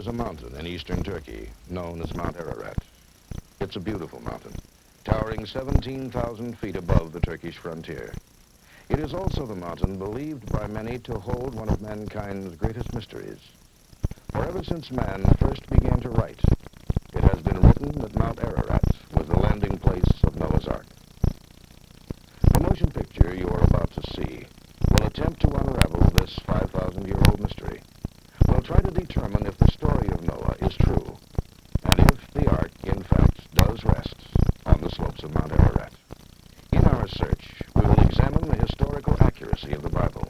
There's a mountain in eastern Turkey known as Mount Ararat. It's a beautiful mountain, towering 17,000 feet above the Turkish frontier. It is also the mountain believed by many to hold one of mankind's greatest mysteries. For ever since man first began to write, it has been written that Mount Ararat was the landing place of Noah's Ark. The motion picture you are about to see will attempt to unravel this 5,000-year-old mystery. We'll try to determine if the story of Noah is true, and if the Ark, in fact, does rest on the slopes of Mount Ararat. In our search, we will examine the historical accuracy of the Bible.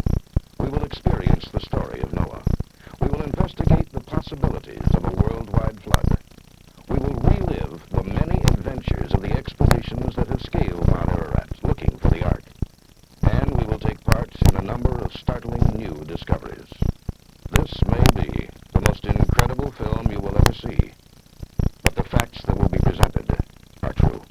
We will experience the story of Noah. We will investigate the possibilities of a worldwide flood. We will relive the many adventures of the expeditions that have scaled Mount Ararat looking for the Ark. And we will take part in a number of startling new discoveries. This may be the most incredible film you will ever see, but the facts that will be presented are true.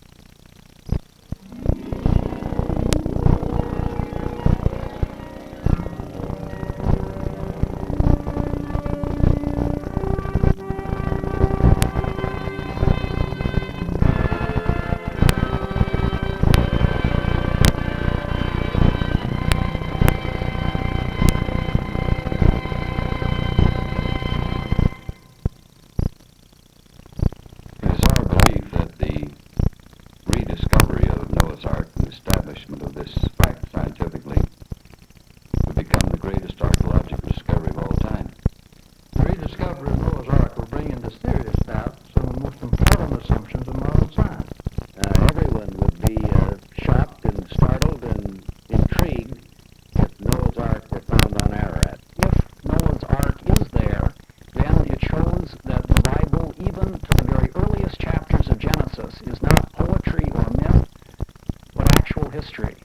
History.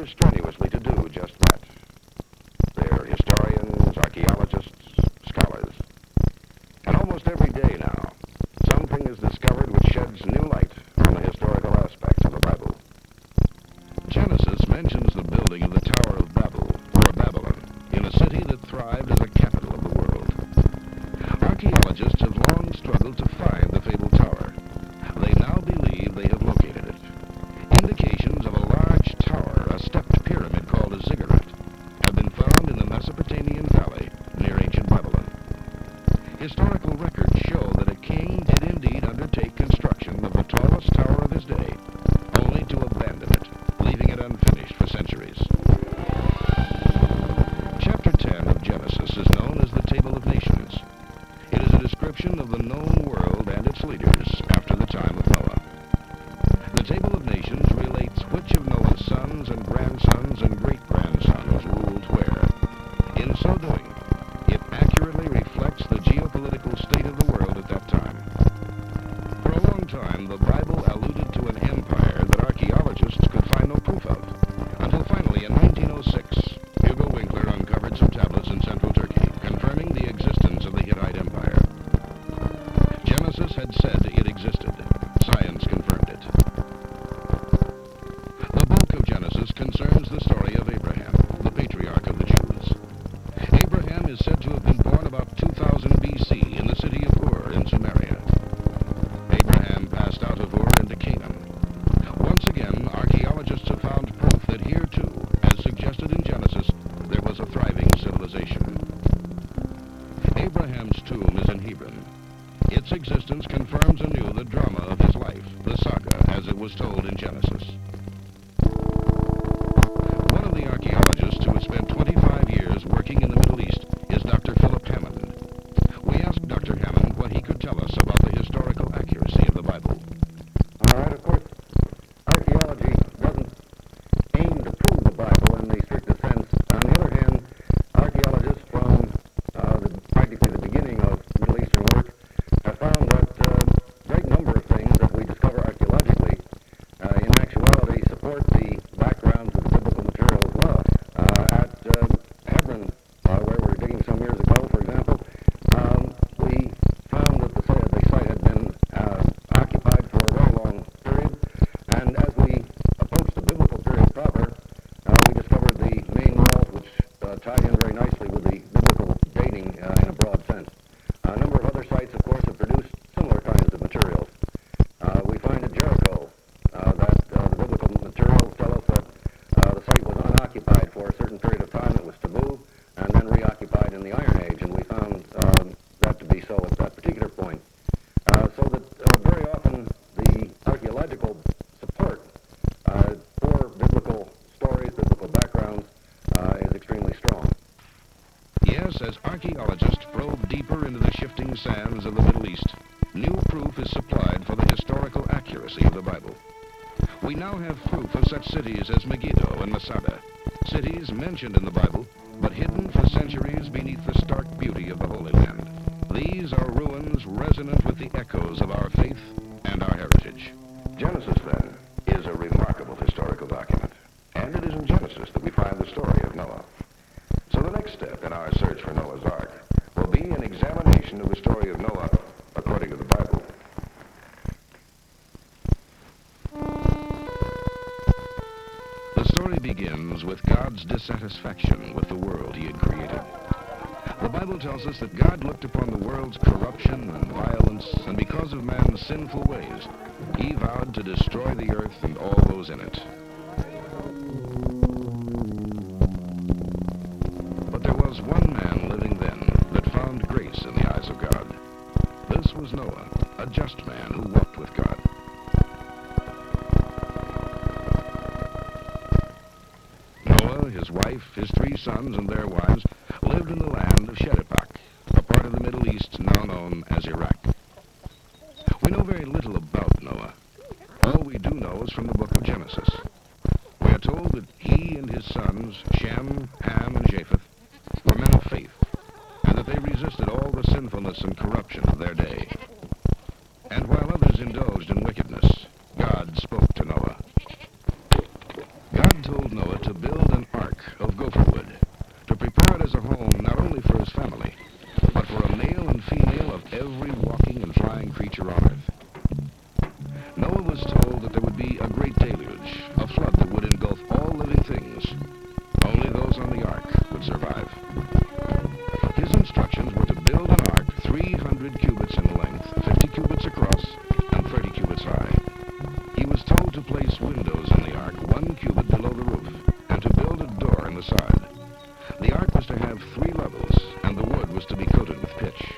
Strenuously to do just that. They're historians, archaeologists, scholars. And almost every day now, something is discovered which sheds new light on the historical aspects of the Bible. Genesis mentions the building of the Tower of Babel, or Babylon, in a city that thrived as a capital of the world. Archaeologists have long struggled to find the fabled tower. They now believe they have located it. Indications of a large tower, a stepped pyramid called a ziggurat, have been found in the Mesopotamian valley near ancient Babylon. Historical records show that a king his day, only to abandon it, leaving it unfinished for centuries. Chapter 10 of Genesis is known as the Table of Nations. It is a description of the known world and its leaders after the time of Noah. The Table of Nations relates which of Noah's sons and grandsons and great-grandsons ruled where. In so doing, it accurately reflects the geopolitical state of the world at that time. For a long time, the Bible alluded to an empire that archaeologists could find no proof of, until finally in 1906, Hugo Winkler uncovered some tablets in central Turkey, confirming the existence of the Hittite Empire. Genesis had said it existed. Science confirmed it. The bulk of Genesis concerns the story of Abraham, the patriarch of the Jews. Abraham is said to have been born about 2000 BC in the city of Ur in Sumeria. Abraham passed out of Ur into Canaan. Once again, archaeologists have found proof that here too, as suggested in Genesis, there was a thriving civilization. Abraham's tomb is in Hebron. Its existence confirms anew the drama of his life, the saga as it was told in Genesis. One of the archaeologists who has spent 25 years working in the Middle East is Dr. Philip Hammond. We asked Dr. Hammond what he could tell us about the historical accuracy of the Bible. All right, of course, archaeology doesn't aim to prove the Bible in the strictest sense. On the other hand, archaeologists from practically the beginning of Middle Eastern work have found that a great number of things that we discover archaeologically in actuality support the background to the biblical material as well. At Hebron, where we were digging some years ago, for example, we found that the site had been occupied for a very long period, and as we approached the biblical period proper, we discovered the main walls which tied in very nicely with the biblical dating in a broad sense. A number of other sites, of course, have produced similar kinds of materials. We find at Jericho that the biblical materials tell us that the site was unoccupied for a certain period of time. It was taboo, and then reoccupied in the Iron Age, and we found that to be so at that particular point. So that very often the archaeological support for biblical stories, biblical backgrounds, is extremely strong. Yes, as archaeologists probe deeper into the shifting sands of the Middle East, new proof is supplied for the historical accuracy of the Bible. We now have proof of such cities as Megiddo and Masada, cities mentioned in the Bible, but hidden for centuries beneath the stark beauty of the Holy Land. These are ruins resonant with the echoes of our faith and our heritage. Genesis, then, is a remarkable historical document, and it is in Genesis that we find the story of Noah. So the next step in our search for Noah's Ark will be an examination of the story of Noah according to the Bible. The story begins with God's dissatisfaction with the world he had created. The Bible tells us that God looked upon the world's corruption and violence, and because of man's sinful ways, he vowed to destroy the earth and all those in it. But there was one man living then that found grace in the eyes of God. This was Noah, a just man who walked with God. Noah, his wife, his 3 sons, and their wives lived in the land of Shedipak, a part of the Middle East now known as Iraq. We know very little about Noah. All we do know is from the book of Genesis. We are told that he and his sons, Shem, Ham, and Japheth, were men of faith, and that they resisted all the sinfulness and corruption of their day. And while others indulged in wickedness, God spoke to Noah. God told Noah to build an ark of gopher wood, to prepare it as a home not only for his family, but for a male and female of every walking and flying creature on earth. Noah was told that there would be a great deluge, a flood that would engulf all living things. Only those on the ark would survive. His instructions were to build an ark 300 cubits in length, 50 cubits across, and 30 cubits high. He was told to place windows in the ark 1 cubit below the roof, and to build a door in the side. The ark was to have 3 levels, and the wood was to be coated with pitch.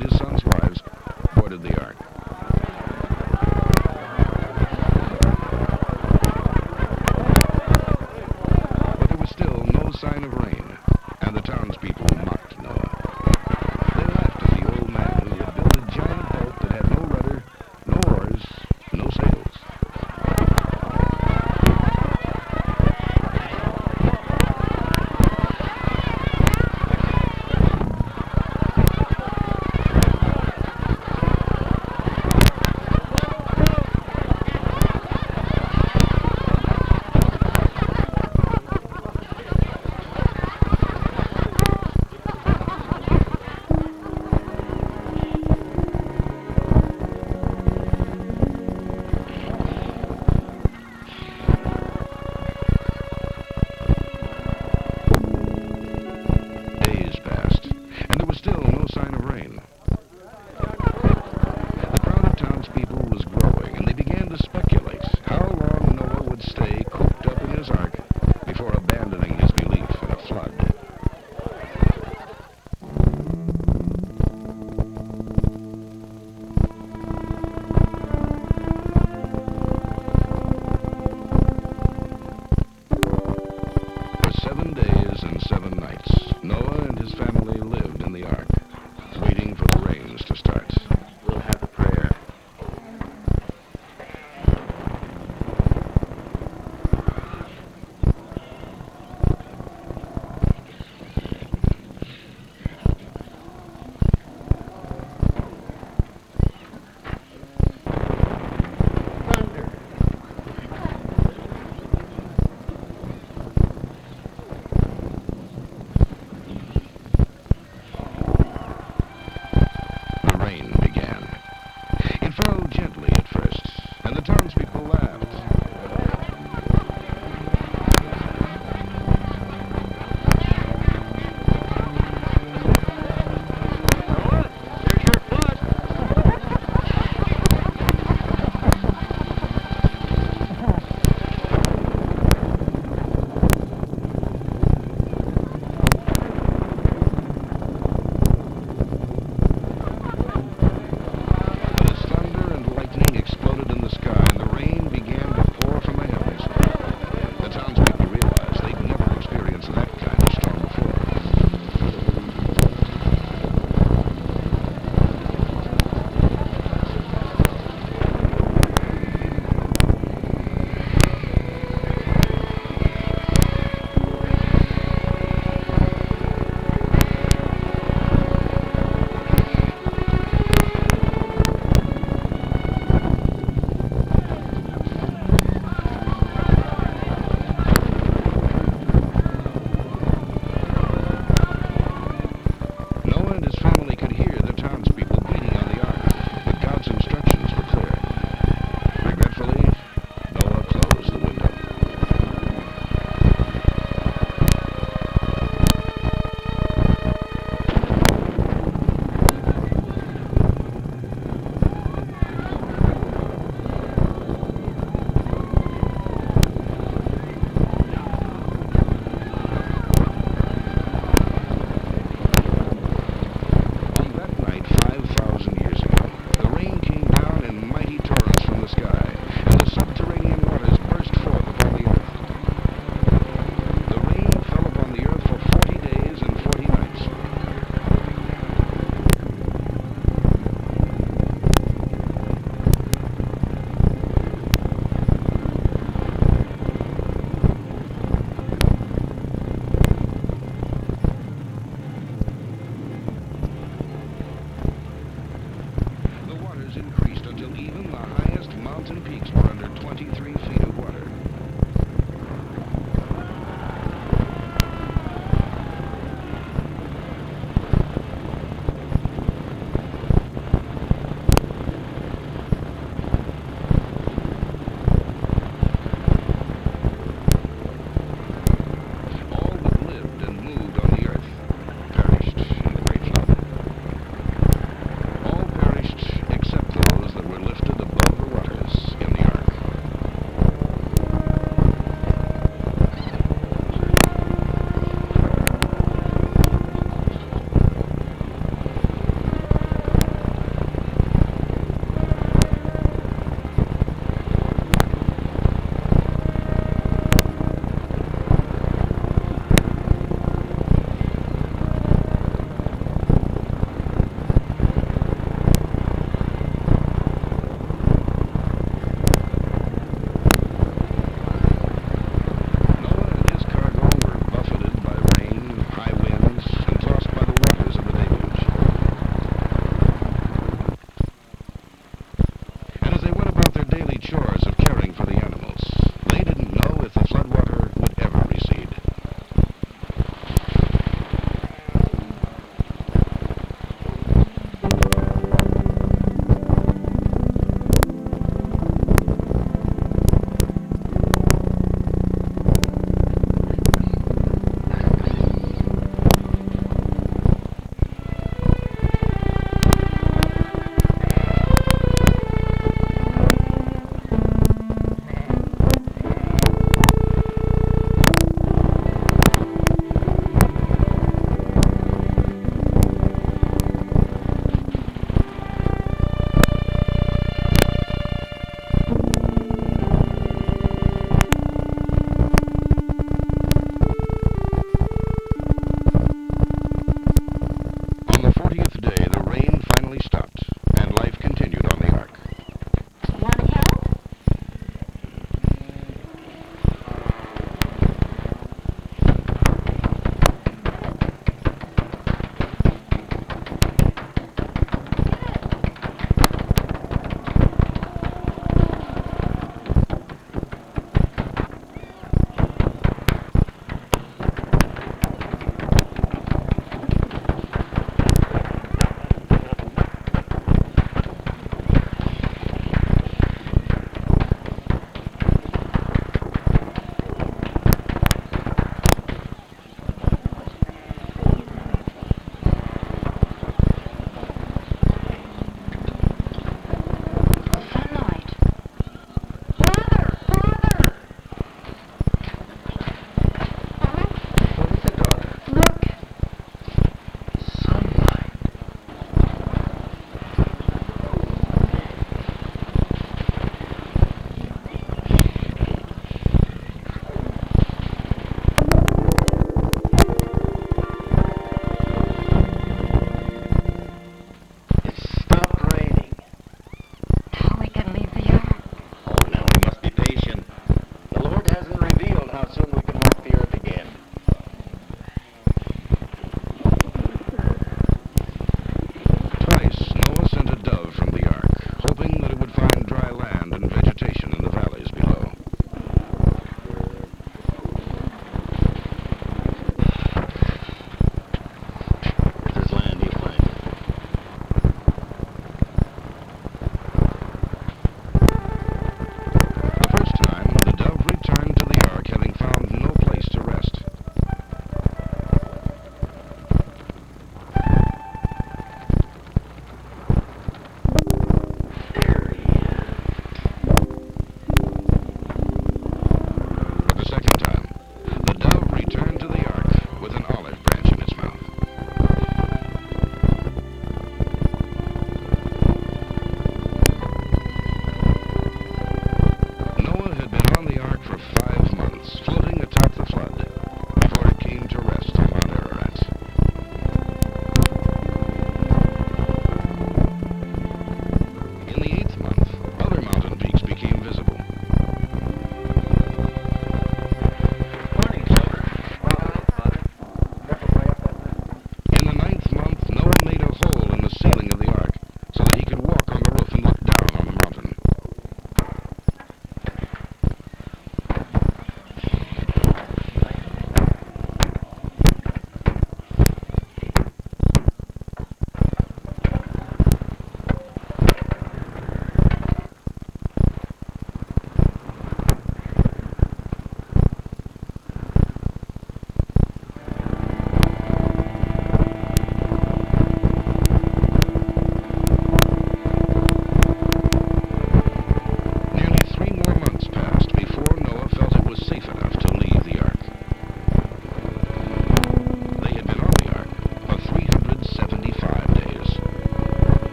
and his son's wives boarded the ark. But there was still no sign of rain, and the townspeople mocked Noah. They laughed at the old man who had built a giant boat that had no rudder, no oars, no sails.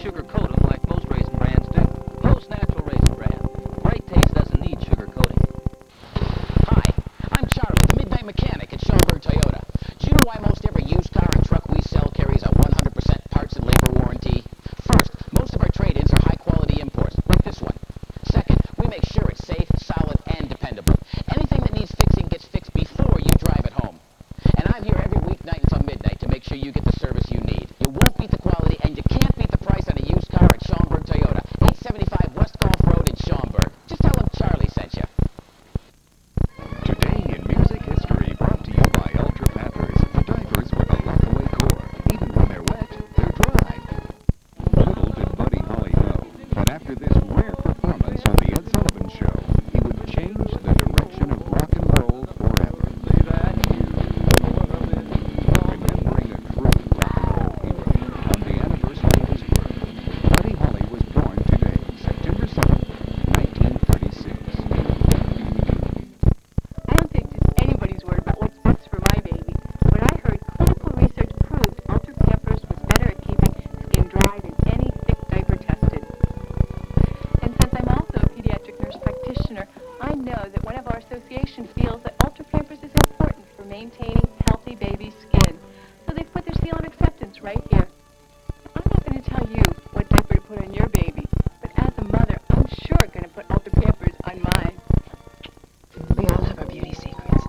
sugarcoat them like most raisin brands do. Most natural raisin bran. Great taste doesn't need sugar coating. Hi, I'm Charlie, the Midnight Mechanic at Schaumburg Toyota. Do you know why most every used car and truck we sell carries a 100% parts and labor warranty? First, most of our trade-ins are high-quality imports, like this one. Second, we make sure it's safe, solid, and dependable. Anything that needs fixing gets fixed before you drive it home. And I'm here every weeknight until midnight to make sure you get the service you need. You won't beat the quality, and you can't beat the price on a used car at Schaumburg Toyota, 875 West Gulf Road in Schaumburg. Just tell them Charlie sent you. Today in music history, brought to you by Ultra Pampers, the diapers with a lockaway core. Even when they're wet, they're dry. Little did Buddy Holly know that after this rare performance on The Ed Sullivan Show, he would change the direction of rock and roll forever. Remembering a true rock and roll hero on the anniversary of his birth, Buddy Holly was born today, September 7th, 1936. I don't think it's anybody's word about what's best for my baby, but I heard clinical research proved Ultra Pampers was better at keeping skin dry than any thick diaper tested. And since I'm also a pediatric nurse practitioner, I know that one of our association feels that Ultra Pampers is important for maintaining healthy baby skin. So they've put their seal of acceptance right here. I'm not going to tell you what diaper to put on your baby, but as a mother, I'm sure going to put Ultra Pampers on mine. We all have our beauty secrets.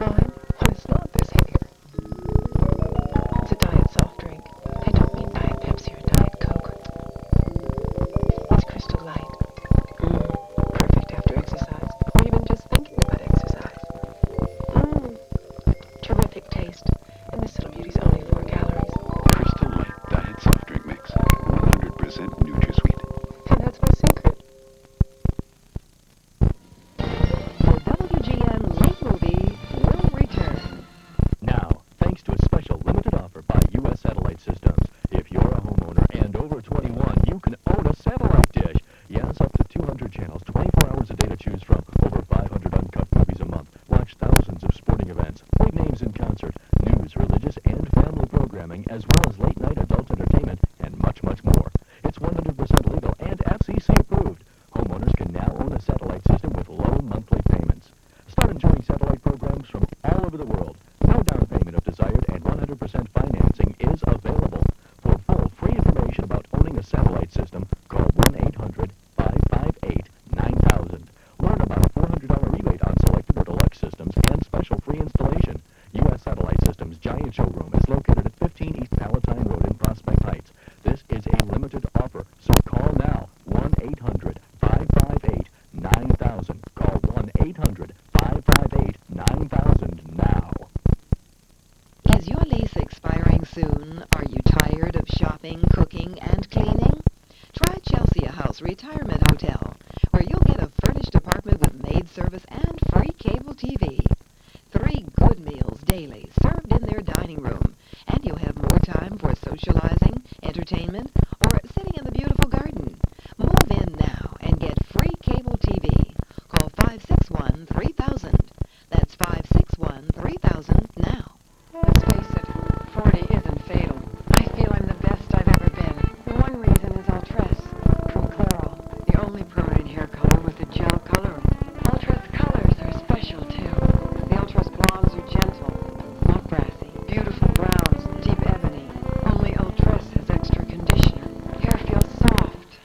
Mine? It's not this here. It's a diet soft drink. I don't mean Diet Pepsi or Diet Coke. It's Crystal Light. Perfect after exercise, or even just thinking about exercise. Terrific taste. And this little beauty's only 4 calories. Crystal Light Diet Soft Drink Mix, 100% NutraSweet. And that's my secret. For WGN Late Movie will return. Now, thanks to a special limited offer by U.S. Satellite Systems, if you're a homeowner and over 21, you can own a satellite dish. Yes, up to 200 channels, 24 hours a day to choose from, over 500 uncut movies a month. Watch thousands of sporting events, big names in concert, news, religious, and family programming, as well as late-night adult entertainment, and much, much more. It's 100% legal and FCC approved. Homeowners can now own a satellite system with low monthly payments. Start enjoying satellite programs from all over the world. No down payment if desired, and 100% financing is available. For full free information about owning a satellite system, call 1-800-558-9000. Learn about a $400 rebate on selected or deluxe systems and special free installation. U.S. Satellite Systems Giant Showroom is located at 15 East Palatine Road in Prospect Heights. This is a limited offer, so call now, 1-800-558-9000. Call 1-800-558-9000 now. Is your lease expiring soon? Are you tired of shopping, cooking, and cleaning? Try Chelsea House Retirement Hotel, where you'll get a furnished apartment with maid service and free cable TV. 3 good meals daily served in their dining room, and you'll have more time for socializing, entertainment, or sitting in the beautiful garden. Move in now and get free cable TV. Call 561-3000. That's 561-3000 now. Let's face it, 40 isn't fatal. I feel I'm the best I've ever been. The one reason is Ultress from Clairol, the only permanent hair color with a gel color. Ultress colors are special too. The Ultress blondes are gentle, not brassy. Beautiful browns, deep ebony. Only Ultress has extra conditioner. Hair feels soft,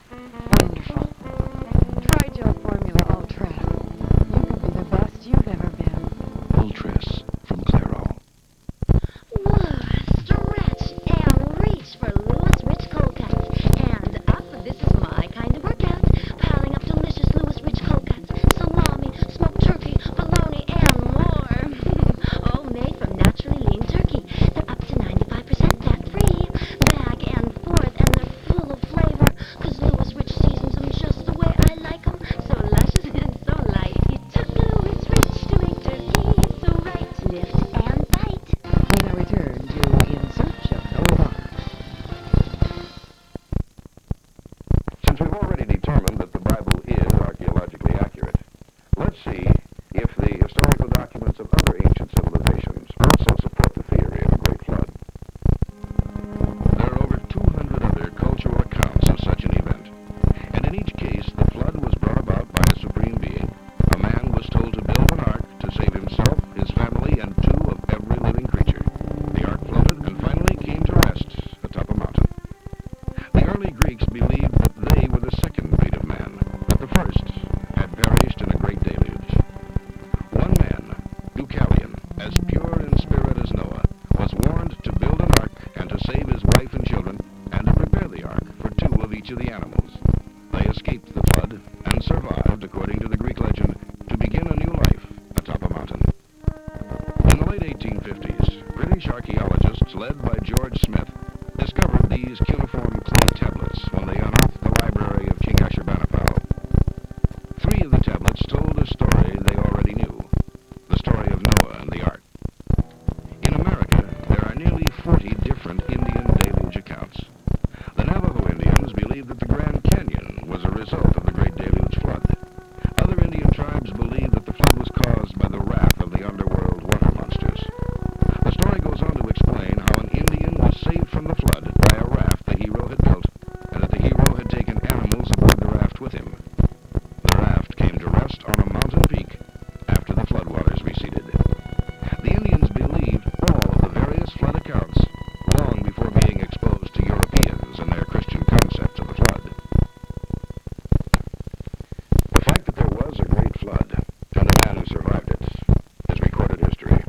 early Greeks believed that they were the second breed of man, but the first had perished in a great deluge. One man, Deucalion, as pure in spirit as Noah, was warned to build an ark and to save his wife and children, and to prepare the ark for 2 of each of the animals. They escaped the flood and survived, according to the Greek legend, to begin a new life atop a mountain. In the late 1850s, British archaeologists, led by George Smith, discovered these cuneiform clay tablets when they unearthed the library of King Ashurbanipal. 3 of the tablets told a story they already knew, the story of Noah and the ark. In America, there are nearly 40 different Indian deluge accounts. The Navajo Indians believe that the Grand Canyon was a result of the Great Deluge flood. Other Indian tribes believe that the flood was caused by the wrath of the underworld water monsters. The story goes on to explain how an Indian was saved from the flood by a raft the hero had built, and that the hero had taken animals aboard the raft with him. The raft came to rest on a mountain peak after the floodwaters receded. The Indians believed all of the various flood accounts long before being exposed to Europeans and their Christian concept of the flood. The fact that there was a great flood, and the man who survived it, is recorded history.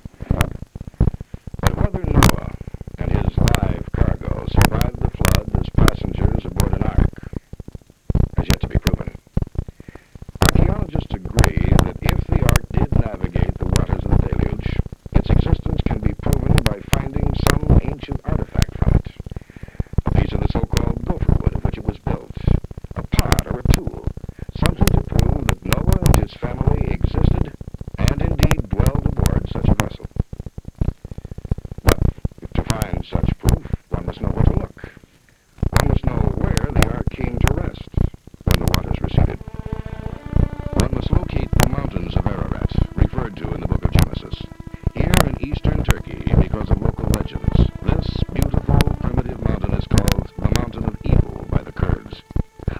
But whether Noah and his live cargo survived the flood as passengers aboard an ark has yet to be proven. Archaeologists agree that if the ark did navigate the waters of the deluge, its existence can be proven by finding some ancient artifact from it. A piece of the so-called gopher wood of which it was built, a pot or a tool, something to prove that Noah and his family existed and indeed dwelled aboard such a vessel. But to find such proof, one must know where to look. One must know where the ark came to rest when the waters receded. One must locate the mountains of Ararat, referred to in the book of Genesis. Here in eastern Turkey, because of local legends, this beautiful primitive mountain is called the Mountain of Evil by the Kurds,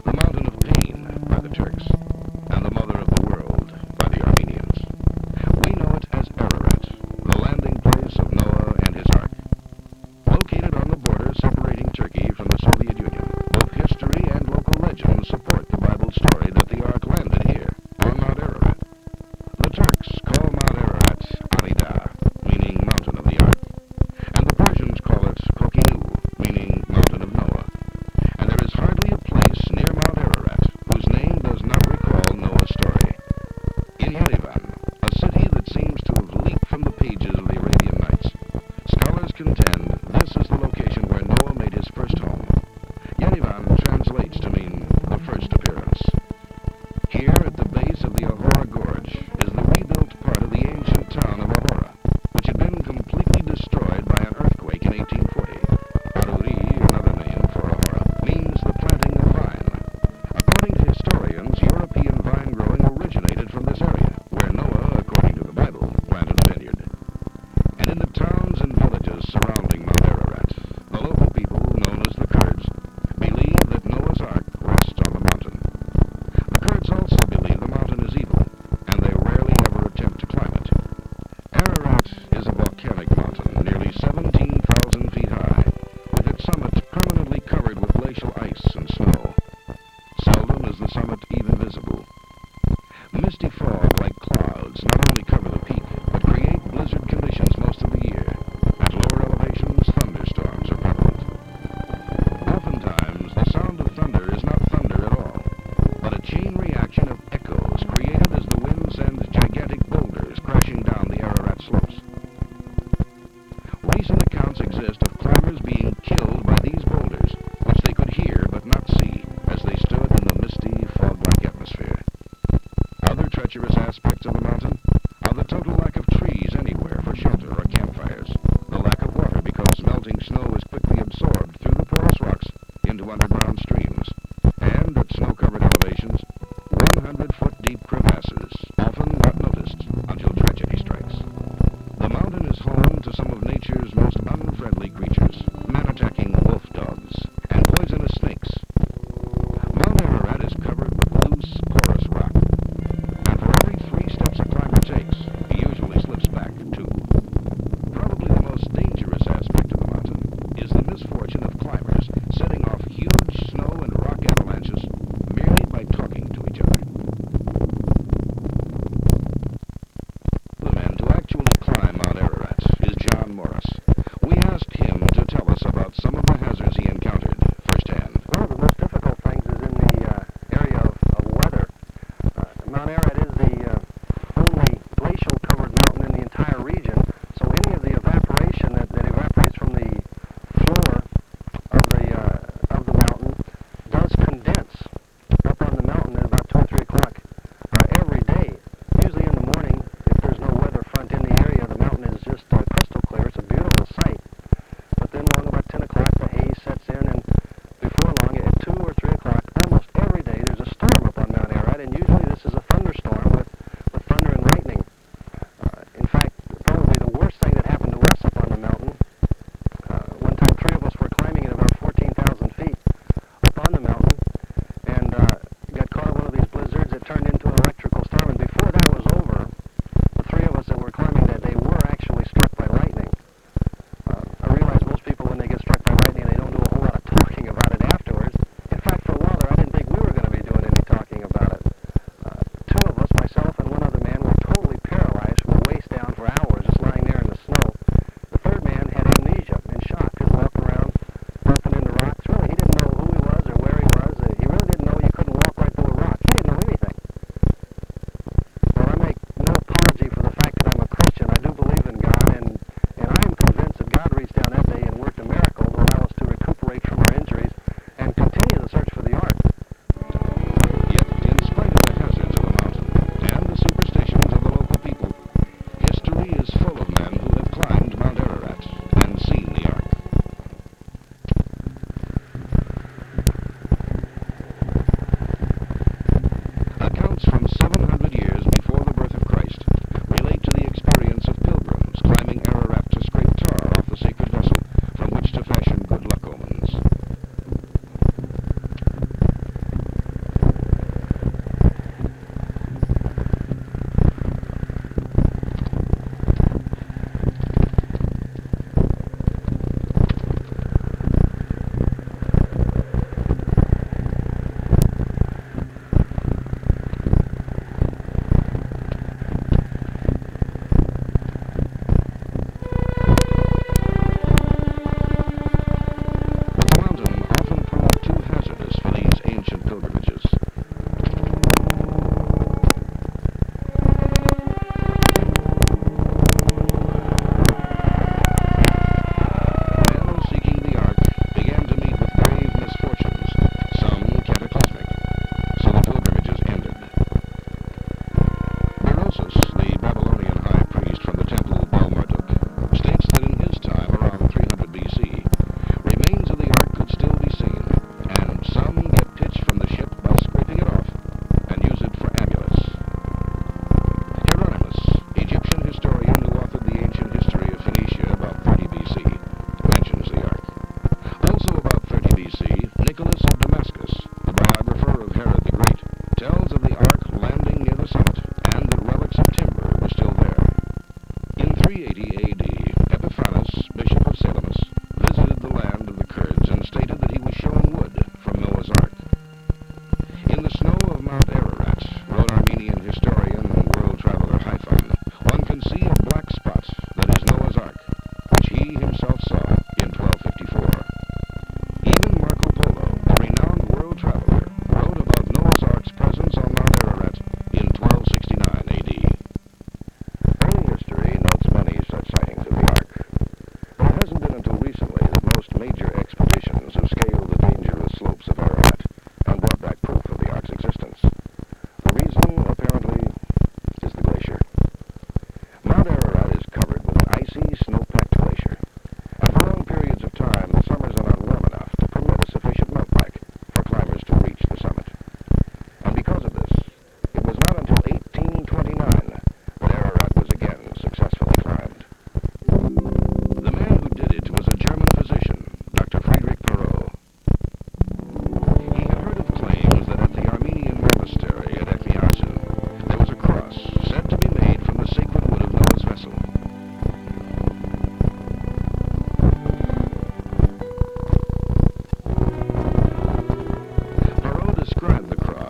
the Mountain of Pain by the Turks, and the Mother of the World by the Armenians. We know it as Ararat, the landing place of Noah and his ark. Located on the border separating Turkey from the Soviet Union, both history and local legends support the Bible story that the ark landed here, on Mount Ararat. The Turks call Mount Ararat Arida, meaning Mountain of the Ark, and the Persians call it Kokinu, meaning Mountain of Noah. And there is hardly a place near Mount Ararat whose name does not recall Noah's story. In Yerevan, a city that seems to have leaped from the pages of the Arabian Nights, scholars contend this is the location where Noah made his first home. Yerevan translates to mean the first appearance. Here at the base of the Ahura Gorge is the rebuilt part of the ancient town of Ahura, which had been completely destroyed by an earthquake in 1840. Aruri, another name for Ahura, means the planting of vine. According to historians, European vine growing originated from this area, where Noah, according to the Bible, planted a vineyard. And in the towns and villages surrounding Mount Ararat, the local people, known as the Kurds, believe that Noah's ark rests on the mountain. The Kurds also believe the mountain is evil, and they rarely ever attempt to climb it. Ararat is a volcanic mountain nearly 17,000 feet high, with its summit permanently covered with glacial ice and snow. Seldom is the summit even visible. Misty fog like clouds not only cover the peak, but create blizzard conditions most of the year. At lower elevations, thunderstorms are prevalent. Oftentimes, the sound of thunder is not thunder at all, but a chain reaction of echoes created as the wind sends gigantic boulders crashing down the Ararat slopes. Recent accounts exist of climbers being killed by these boulders, which they could hear but not see as they stood in the misty, fog-like atmosphere. Other treacherous aspects of the mountain are the total lack of trees anywhere for shelter or campfires, the lack of water because melting snow is quickly absorbed through the porous rocks into underground streams, and at snow-covered elevations, 100-foot-deep crevasses, often not noticed until tragedy strikes. The mountain is home to some of nature's most unfriendly creatures, man-attacking wolf dogs, and poisonous snakes. Mount Ararat is covered with loose, porous rock, and for every 3 steps a climber takes, he usually slips back 2. Probably the most dangerous aspect of the mountain is the misfortune of climbers setting off huge snow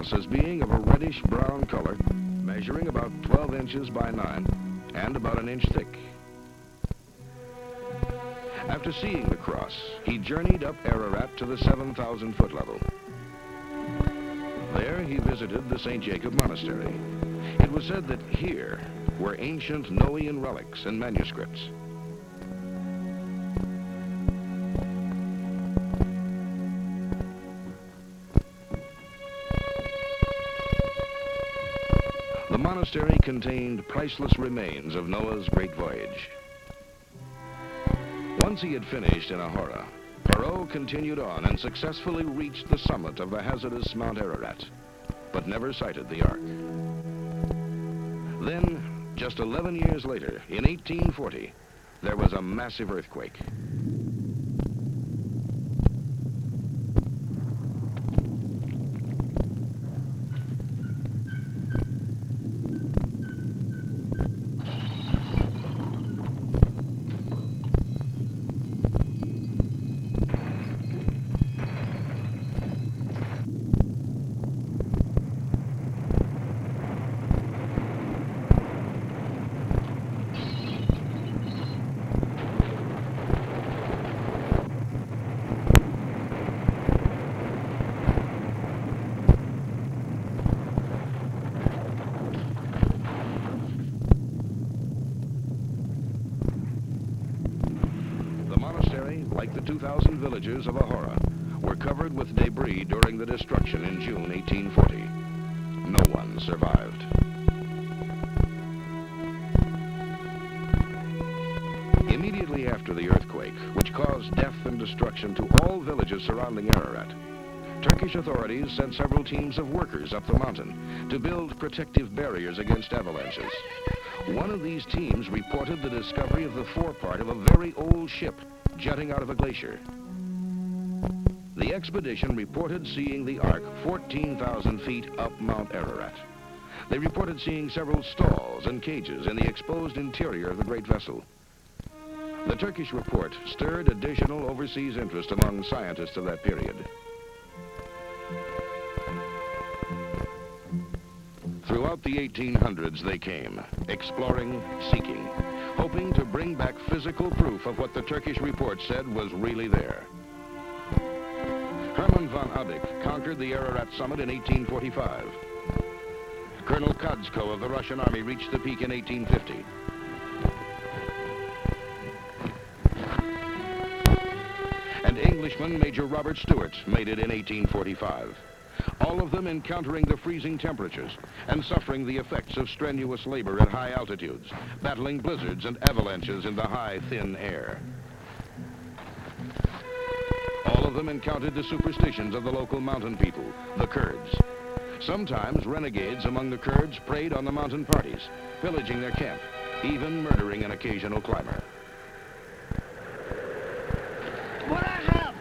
cross as being of a reddish-brown color, measuring about 12 inches by 9 and about an inch thick. After seeing the cross, he journeyed up Ararat to the 7,000-foot level. There he visited the St. Jacob Monastery. It was said that here were ancient Noahian relics and manuscripts. The monastery contained priceless remains of Noah's great voyage. Once he had finished in Ahura, Perot continued on and successfully reached the summit of the hazardous Mount Ararat, but never sighted the Ark. Then, just 11 years later, in 1840, there was a massive earthquake. Like the 2,000 villagers of Ahura, were covered with debris during the destruction in June 1840. No one survived. Immediately after the earthquake, which caused death and destruction to all villages surrounding Ararat, Turkish authorities sent several teams of workers up the mountain to build protective barriers against avalanches. One of these teams reported the discovery of the forepart of a very old ship jutting out of a glacier. The expedition reported seeing the Ark 14,000 feet up Mount Ararat. They reported seeing several stalls and cages in the exposed interior of the great vessel. The Turkish report stirred additional overseas interest among scientists of that period. Throughout the 1800s, they came, exploring, seeking, hoping to bring back physical proof of what the Turkish report said was really there. Hermann von Abik conquered the Ararat summit in 1845. Colonel Kodzko of the Russian Army reached the peak in 1850. And Englishman Major Robert Stewart made it in 1845. All of them encountering the freezing temperatures and suffering the effects of strenuous labor at high altitudes, battling blizzards and avalanches in the high, thin air. All of them encountered the superstitions of the local mountain people, the Kurds. Sometimes renegades among the Kurds preyed on the mountain parties, pillaging their camp, even murdering an occasional climber. What I have?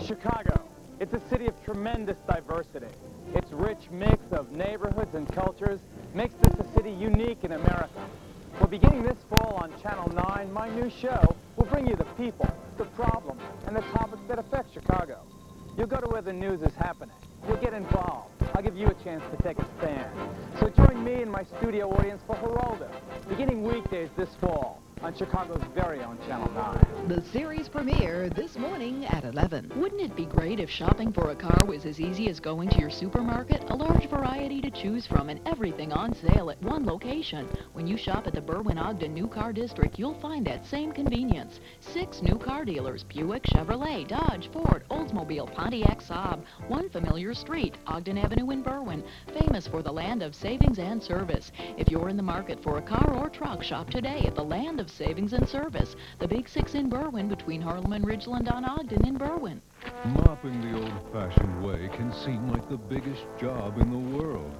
Chicago. It's a city of tremendous diversity. Its rich mix of neighborhoods and cultures makes this a city unique in America. Well, beginning this fall on Channel 9, my new show will bring you the people, the problems, and the topics that affect Chicago. You'll go to where the news is happening. You'll get involved. I'll give you a chance to take a stand. So join me and my studio audience for Geraldo, beginning weekdays this fall on Chicago's very own Channel 9. The series premiere this morning at 11. Wouldn't it be great if shopping for a car was as easy as going to your supermarket? A large variety to choose from and everything on sale at one location. When you shop at the Berwyn-Ogden New Car District, you'll find that same convenience. 6 new car dealers: Buick, Chevrolet, Dodge, Ford, Oldsmobile, Pontiac, Saab. One familiar street, Ogden Avenue in Berwyn, famous for the land of savings and service. If you're in the market for a car or truck, shop today at the land of savings and service. The Big 6 in Berwyn, between Harlem and Ridgeland on Ogden in Berwyn. Mopping the old-fashioned way can seem like the biggest job in the world.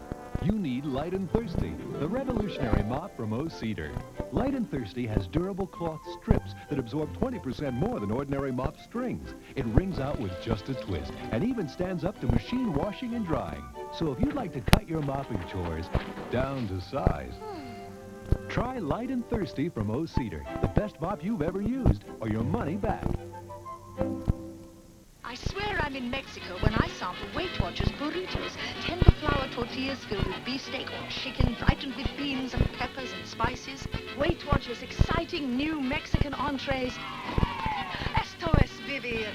You need Light and Thirsty, the revolutionary mop from O-Cedar. Light and Thirsty has durable cloth strips that absorb 20% more than ordinary mop strings. It wrings out with just a twist and even stands up to machine washing and drying. So if you'd like to cut your mopping chores down to size, try Light and Thirsty from O-Cedar, the best mop you've ever used, or your money back. I swear I'm in Mexico when I sample Weight Watchers burritos, tender flour tortillas filled with beefsteak or chicken, frightened with beans and peppers and spices. Weight Watchers' exciting new Mexican entrees. Esto es vivir.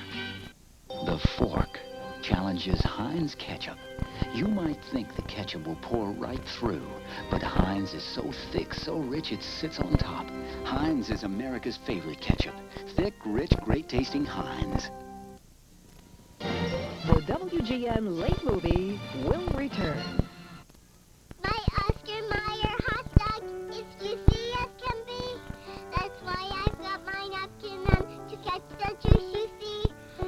The fork challenges Heinz ketchup. You might think the ketchup will pour right through, but Heinz is so thick, so rich it sits on top. Heinz is America's favorite ketchup. Thick, rich, great-tasting Heinz. The WGN Late Movie will return. My Oscar Mayer hot dog is juicy as can be. That's why I've got my napkin on to catch the juice you see. I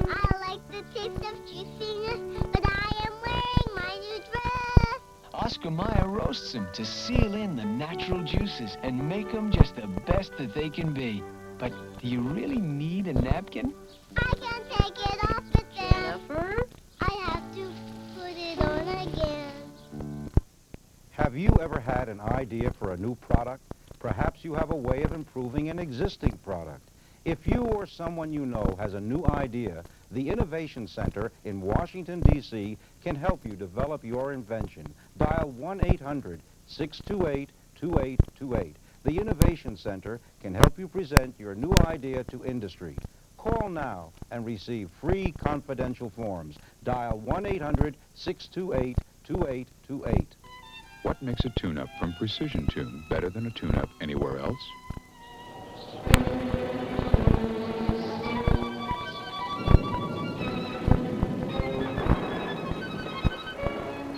like the taste of juiciness, but I am wearing my new dress. Oscar Mayer roasts them to seal in the natural juices and make them just the best that they can be. But do you really need a napkin? I can take it off, but then Jennifer, I have to put it on again. Have you ever had an idea for a new product? Perhaps you have a way of improving an existing product. If you or someone you know has a new idea, the Innovation Center in Washington, D.C. can help you develop your invention. Dial 1-800-628-2828. The Innovation Center can help you present your new idea to industry. Call now and receive free confidential forms. Dial 1-800-628-2828. What makes a tune-up from Precision Tune better than a tune-up anywhere else?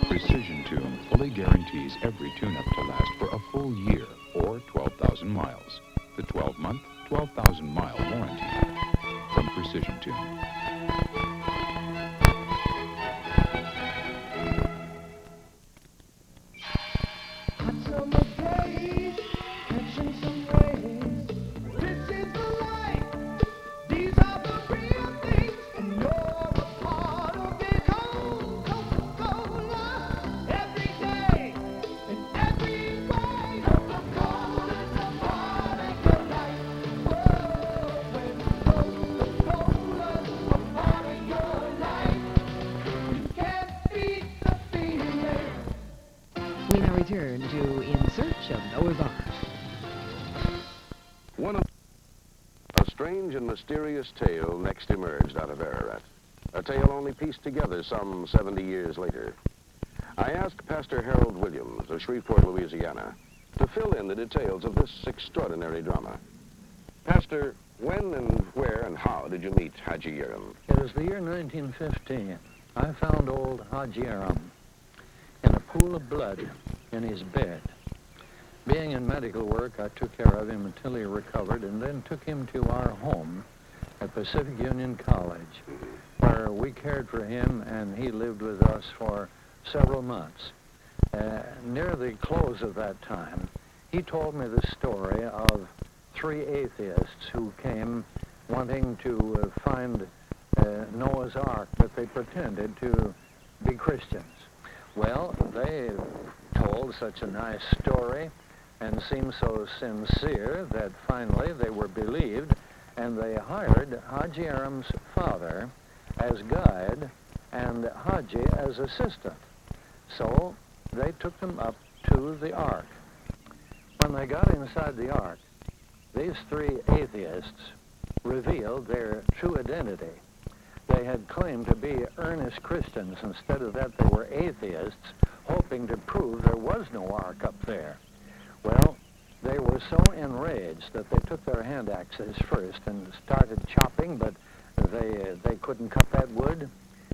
Precision Tune fully guarantees every tune-up to last for a full year or 12,000 miles. The 12-month, 12,000-mile warranty from Precision Tune. We now return to In Search of Noah's Ark. A strange and mysterious tale next emerged out of Ararat. A tale only pieced together some 70 years later. I asked Pastor Harold Williams of Shreveport, Louisiana, to fill in the details of this extraordinary drama. Pastor, when and where and how did you meet Haji Yerim? It was the year 1915. I found old Haji Yerim in a pool of blood in his bed. Being in medical work, I took care of him until he recovered and then took him to our home at Pacific Union College, where we cared for him and he lived with us for several months. Near the close of that time, he told me the story of three atheists who came wanting to find Noah's Ark, but they pretended to be Christians. Well, they told such a nice story and seemed so sincere that finally they were believed, and they hired Haji Yerim's father as guide and Haji as assistant. So they took them up to the Ark. When they got inside the Ark, these three atheists revealed their true identity. They had claimed to be earnest Christians. Instead of that, they were atheists, hoping to prove there was no Ark up there. Well, they were so enraged that they took their hand axes first and started chopping, but they couldn't cut that wood.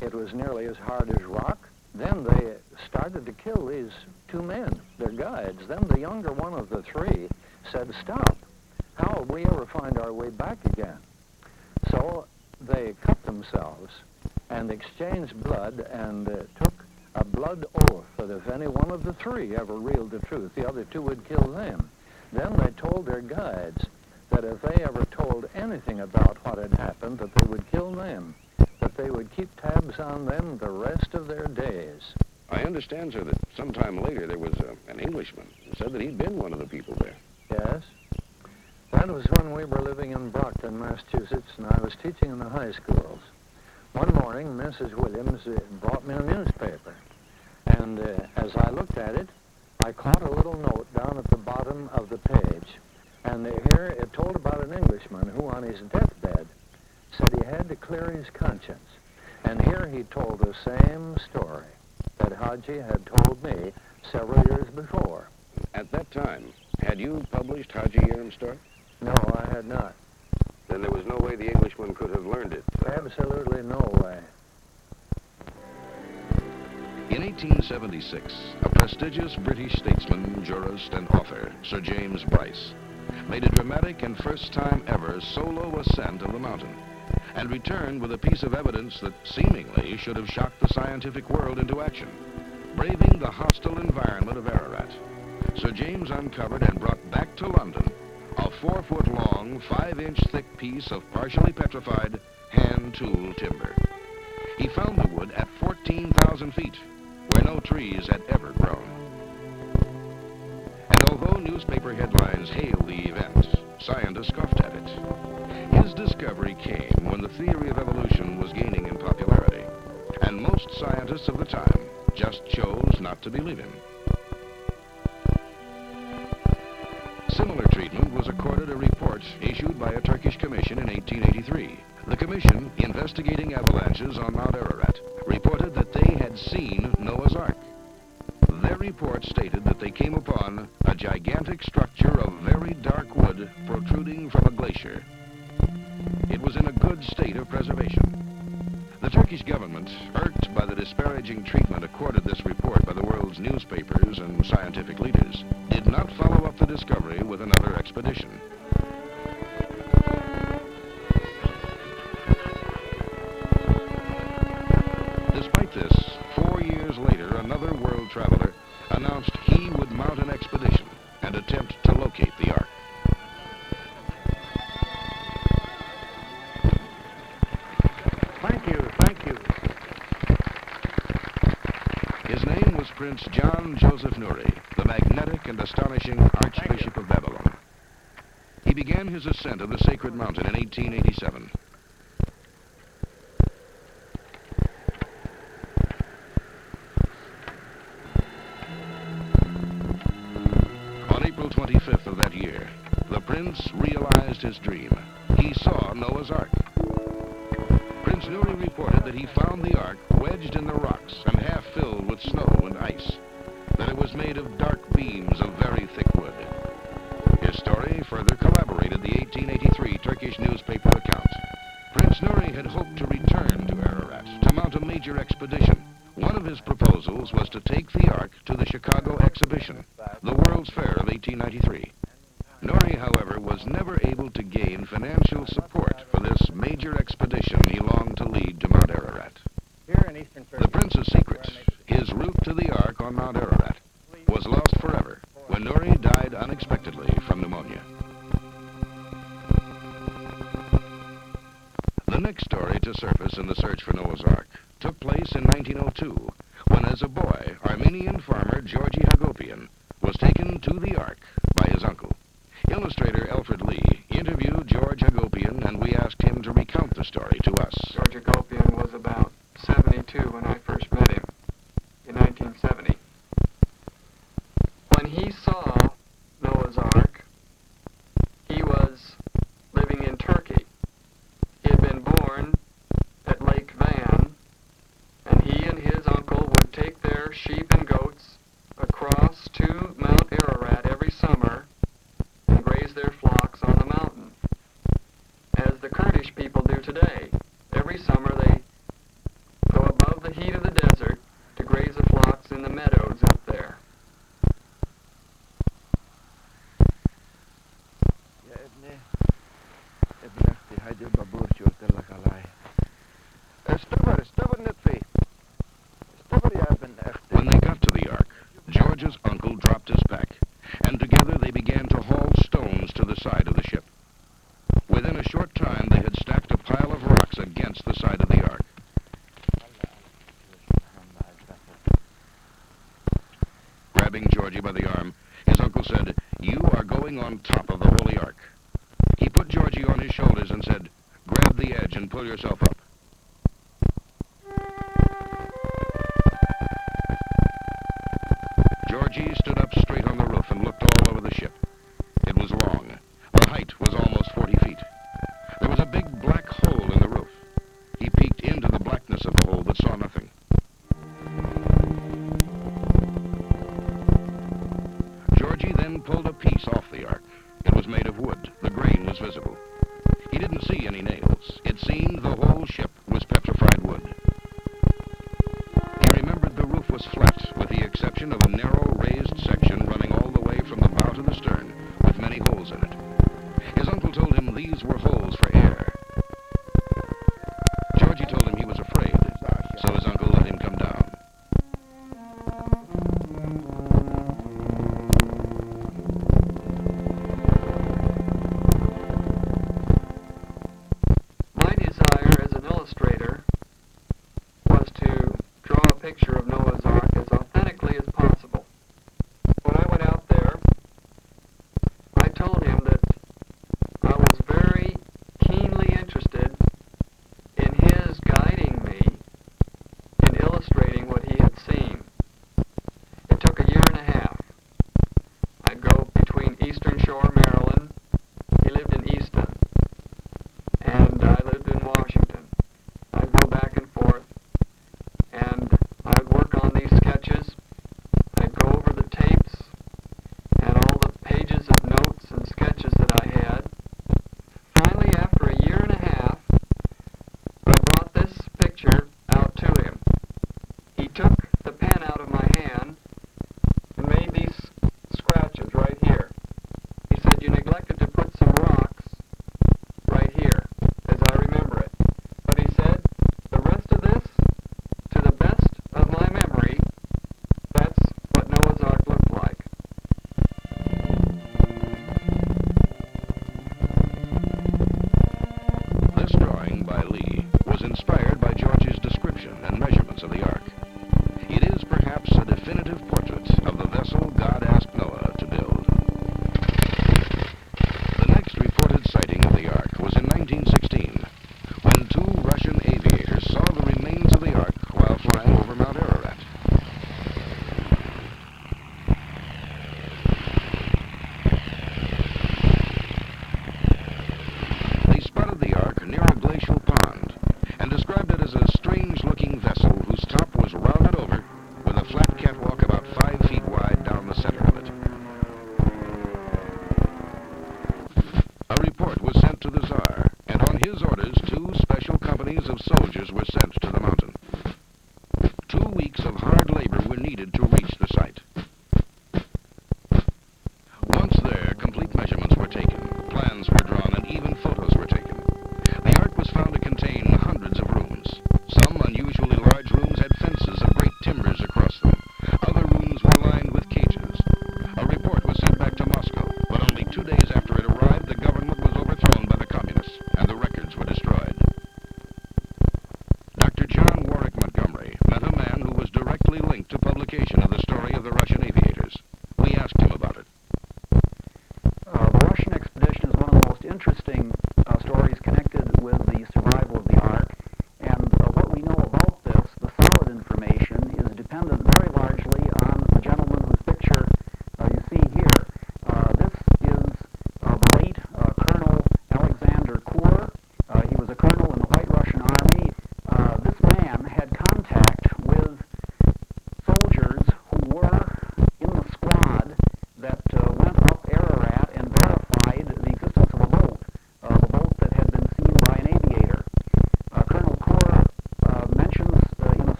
It was nearly as hard as rock. Then they started to kill these two men, their guides. Then the younger one of the three said, "Stop. How will we ever find our way back again?" So they cut themselves and exchanged blood and took a blood oath that if any one of the three ever revealed the truth, the other two would kill them. Then they told their guides that if they ever told anything about what had happened, that they would kill them, that they would keep tabs on them the rest of their days. I understand, sir, that sometime later there was an Englishman who said that he'd been one of the people there. Yes. Then That was when we were living in Brockton, Massachusetts, and I was teaching in the high schools. One morning, Mrs. Williams brought me a newspaper, and as I looked at it, I caught a little note down at the bottom of the page, and here it told about an Englishman who, on his deathbed, said he had to clear his conscience. And here he told the same story that Haji had told me several years before. At that time, had you published Haji Yeram's story? No, I had not. Then there was no way the Englishman could have learned it. Absolutely no way. In 1876, a prestigious British statesman, jurist, and author, Sir James Bryce, made a dramatic and first time ever solo ascent of the mountain, and returned with a piece of evidence that seemingly should have shocked the scientific world into action. Braving the hostile environment of Ararat, Sir James uncovered and brought back to London a 4-foot-long, 5-inch thick piece of partially petrified, hand-tool timber. He found the wood at 14,000 feet, where no trees had ever grown. And although newspaper headlines hailed the event, scientists scoffed at it. His discovery came when the theory of evolution was gaining in popularity, and most scientists of the time just chose not to believe him. Similar treatment was accorded a report issued by a Turkish commission in 1883. The commission, investigating avalanches on Mount Ararat, reported that they had seen Noah's Ark. Their report stated that they came upon a gigantic structure of very dark wood protruding from a glacier. It was in a good state of preservation. The Turkish government, irked by the disparaging treatment accorded this report by the world's newspapers and scientific leaders, did not follow up the discovery with another expedition. Despite this, 4 years later, another world traveler announced he would mount an expedition and attempt to locate the Ark. Thank you. His name was Prince John Joseph Nuri, the magnetic and astonishing Archbishop of Babylon. He began his ascent of the sacred mountain in 1887. On April 25th of that year, the prince realized his dream. He saw Noah's Ark. Prince Nuri reported that he found the Ark wedged in the rocks and half filled with snow and ice, that it was made of dark beams of very thick wood. His story further corroborated the 1883 Turkish newspaper account. Prince Nuri had hoped to return to Ararat to mount a major expedition. One of his proposals was to take the Ark to the Chicago Exhibition, the World's Fair of 1893. Nuri, however, was never able to gain financial support for this major expedition he longed to lead to Mount Ararat. The prince's secret, his route to the Ark on Mount Ararat, was lost forever when Nuri died unexpectedly from pneumonia. The next story to surface in the search for Noah's Ark took place in 1902, when as a boy, Armenian farmer Georgy Hagopian was taken to the Ark by his uncle. Illustrator Alfred Lee interviewed George Hagopian, and we asked him to recount the story to us. George Hagopian was about 72 when I first met him, in 1970. When he saw Noah's Ark, he was living in Turkey. He had been born at Lake Van, and he and his uncle would take their sheep and goats across to Mount Ararat every summer and graze their flocks on the mountain, as the Kurdish people do today. Every summer they go above the heat of the desert to graze the flocks in the meadows up there. When they got to the Ark, George's uncle dropped his pack, and together they began to haul stones to the side of the ship. Within a short time, they had stacked a pile of rocks against the side of the Ark. Grabbing Georgie by the arm, his uncle said, "You are going on top of the Holy Ark." hatch and pull yourself up. Georgie stood up straight on the roof and looked all over the ship. It was long. The height was almost 40 feet. There was a big black hole in the roof. He peeked into the blackness of the hole but saw nothing. Georgie then pulled a piece off the ark. It was made of wood. The grain was visible. He didn't see any nails. It seemed the whole ship was petrified wood. He remembered the roof was flat, with the exception of a narrow raised section running all the way from the bow to the stern, with many holes in it. His uncle told him these were holes for air. Georgie told him he was afraid, so his uncle let him come down. My desire as an illustrator was to draw a picture of Noah's Ark as authentically as possible. When I went out there, I told him that I was very keenly interested in his guiding me in illustrating what he had seen. It took a year and a half. I'd go between Eastern Shore, Maryland. He lived in Easton, and I lived in Washington. I'd go back and forth, and I'd work on these sketches. I'd go over the tapes and all the pages of notes and sketches that I had. Finally, after a year and a half, I brought this picture out to him. He took the pen out of my hand and made these scratches right here. He said, "You neglected to put some rocks right here, as I remember it." But he said, "The rest of this, to the best of my memory, that's what Noah's Ark looked like." This drawing by Lee was inspired by George's description and measurements of the ark. It is perhaps a definitive portrait of the vessel God asked Noah to build. The next reported sighting of the ark was in 1916, when two Russian aviators saw the remains of the ark while flying over Mount Ararat. They spotted the ark near a glacial pond and described it as a strange-looking vessel whose top was rounded over with a flat catwalk about 5 feet wide down the center of it. A report was sent to the Tsar, and on his orders, 2 special companies of soldiers were sent to the mountain. 2 weeks of hard labor were needed to reach the site. Once there, complete measurements were taken, plans were drawn, and even photos were taken. The ark was found to contain hundreds of rooms. Some unusually large rooms had fences of great timbers across them. Other rooms were lined with cages. A report was sent back to Moscow, but only 2 days after it arrived, the government was overthrown by the communists, and the records were destroyed.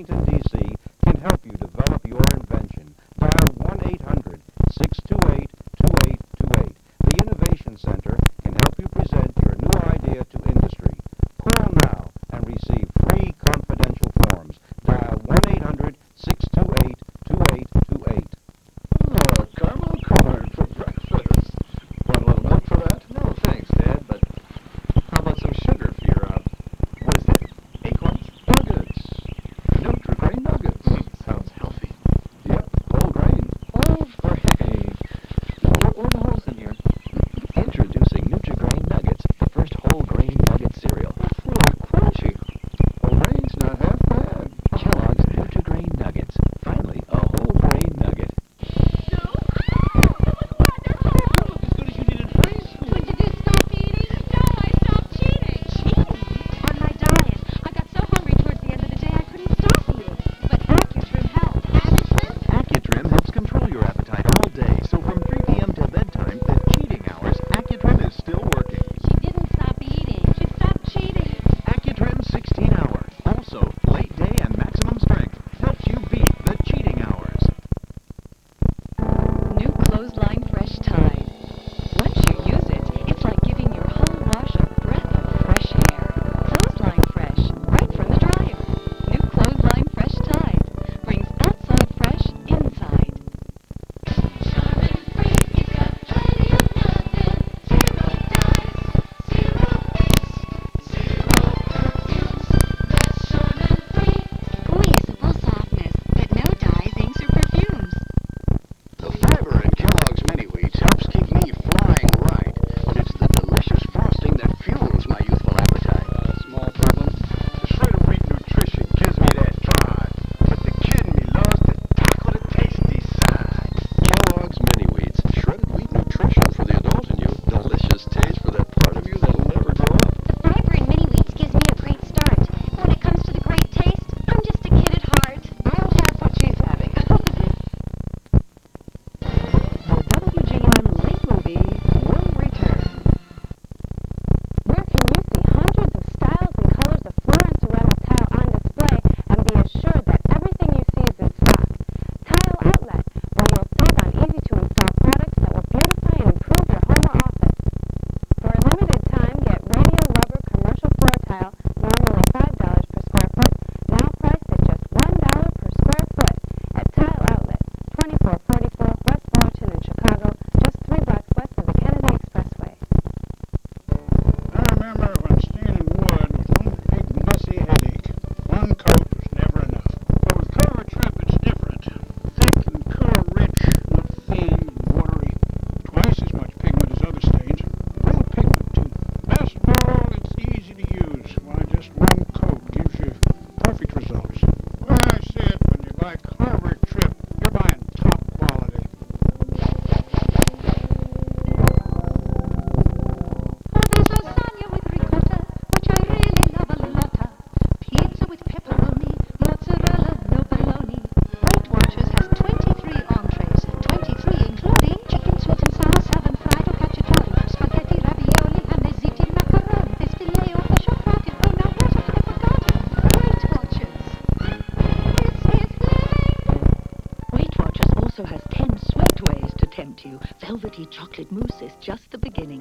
Washington, D.C. can help you develop your invention. Dial 1-800-628-2828. The Innovation Center can help you present your new idea to industry. Call now and receive free confidential forms. Dial 1-800-628-2828. Oh, caramel corn for breakfast. Want a little milk for that? No, thanks, Dad, but how about some sugar for your, what is that, acorns? Nuggets. Nutri-Grain nuggets. Sounds healthy. Yep, whole grain. Whole grain. What are the holes in here? Introducing Nutri-Grain Nuggets, the first whole grain nugget cereal. Really crunchy. Whole grain's not half bad. Kellogg's Nutri-Grain Nuggets. Finally, a whole grain nugget. Accutrim helps control your appetite all day, so from 3 p.m. till bedtime, the cheating hours, Accutrim is still working. She didn't stop eating. She stopped cheating. Accutrim 16-hour. Also, late day and maximum strength. Helps you beat the cheating hours. New Clothesline Fresh Tide. Once you use it, it's like giving your whole wash a breath of fresh air. Clothesline Fresh, right from the dryer. New Clothesline Fresh Tide brings outside fresh inside. Squeezable softness, but no dyes, inks, or perfumes. The fiber in Kellogg's Mini Wheats helps keep me flying right. It's the delicious frosting that fuels my youthful appetite. Small problem. The shredded wheat nutrition gives me that drive, but the kid in me loves to tackle the tasty side. Kellogg's Mini Wheats, shredded wheat nutrition for the adult in you. Delicious taste for that part of you that'll never grow up. The fiber in mini wheats gives me a great start. When it comes to the great taste, I'm just a kid at heart. I'll have what she's having. The WGN Late Movie will return. Where can you see hundreds of styles and colors of floor and ceramic tile on display and be assured that everything you see is in stock? Tile Outlet, where you'll save on easy-to-install products that will beautify and improve your home or office. For a limited time, get radial rubber commercial floor tile, normally $5 per square foot, now priced at just $1 per square foot at Tile Outlet, 2444 West Fullerton in Chicago, just 3 blocks west of the Kennedy Expressway. I remember when staining wood was one big mussy headache. One coat was never enough. But with Color Trip, it's different. Thick and color rich, not thin and watery. Twice as much pigment as other stains. Real pigment, too. Best of all, it's easy to use. Why, just one coat gives you perfect results. Why, I say it, when you buy Color Trip, you're buying top quality. There's lasagna with ricotta, which I really love a lotta. Pizza with pepperoni, mozzarella, no bologna. Weight Watchers has 23 entrees, 23 including chicken sweet and sour, salmon fried or cacciatore, spaghetti, ravioli, and ziti macaroni. There's filet or fish or gratin. Oh, now what have I forgotten? Weight Watchers. It's his thing. Weight Watchers also has 10 sweet ways to tempt you. Velvety chocolate mousse is just the beginning.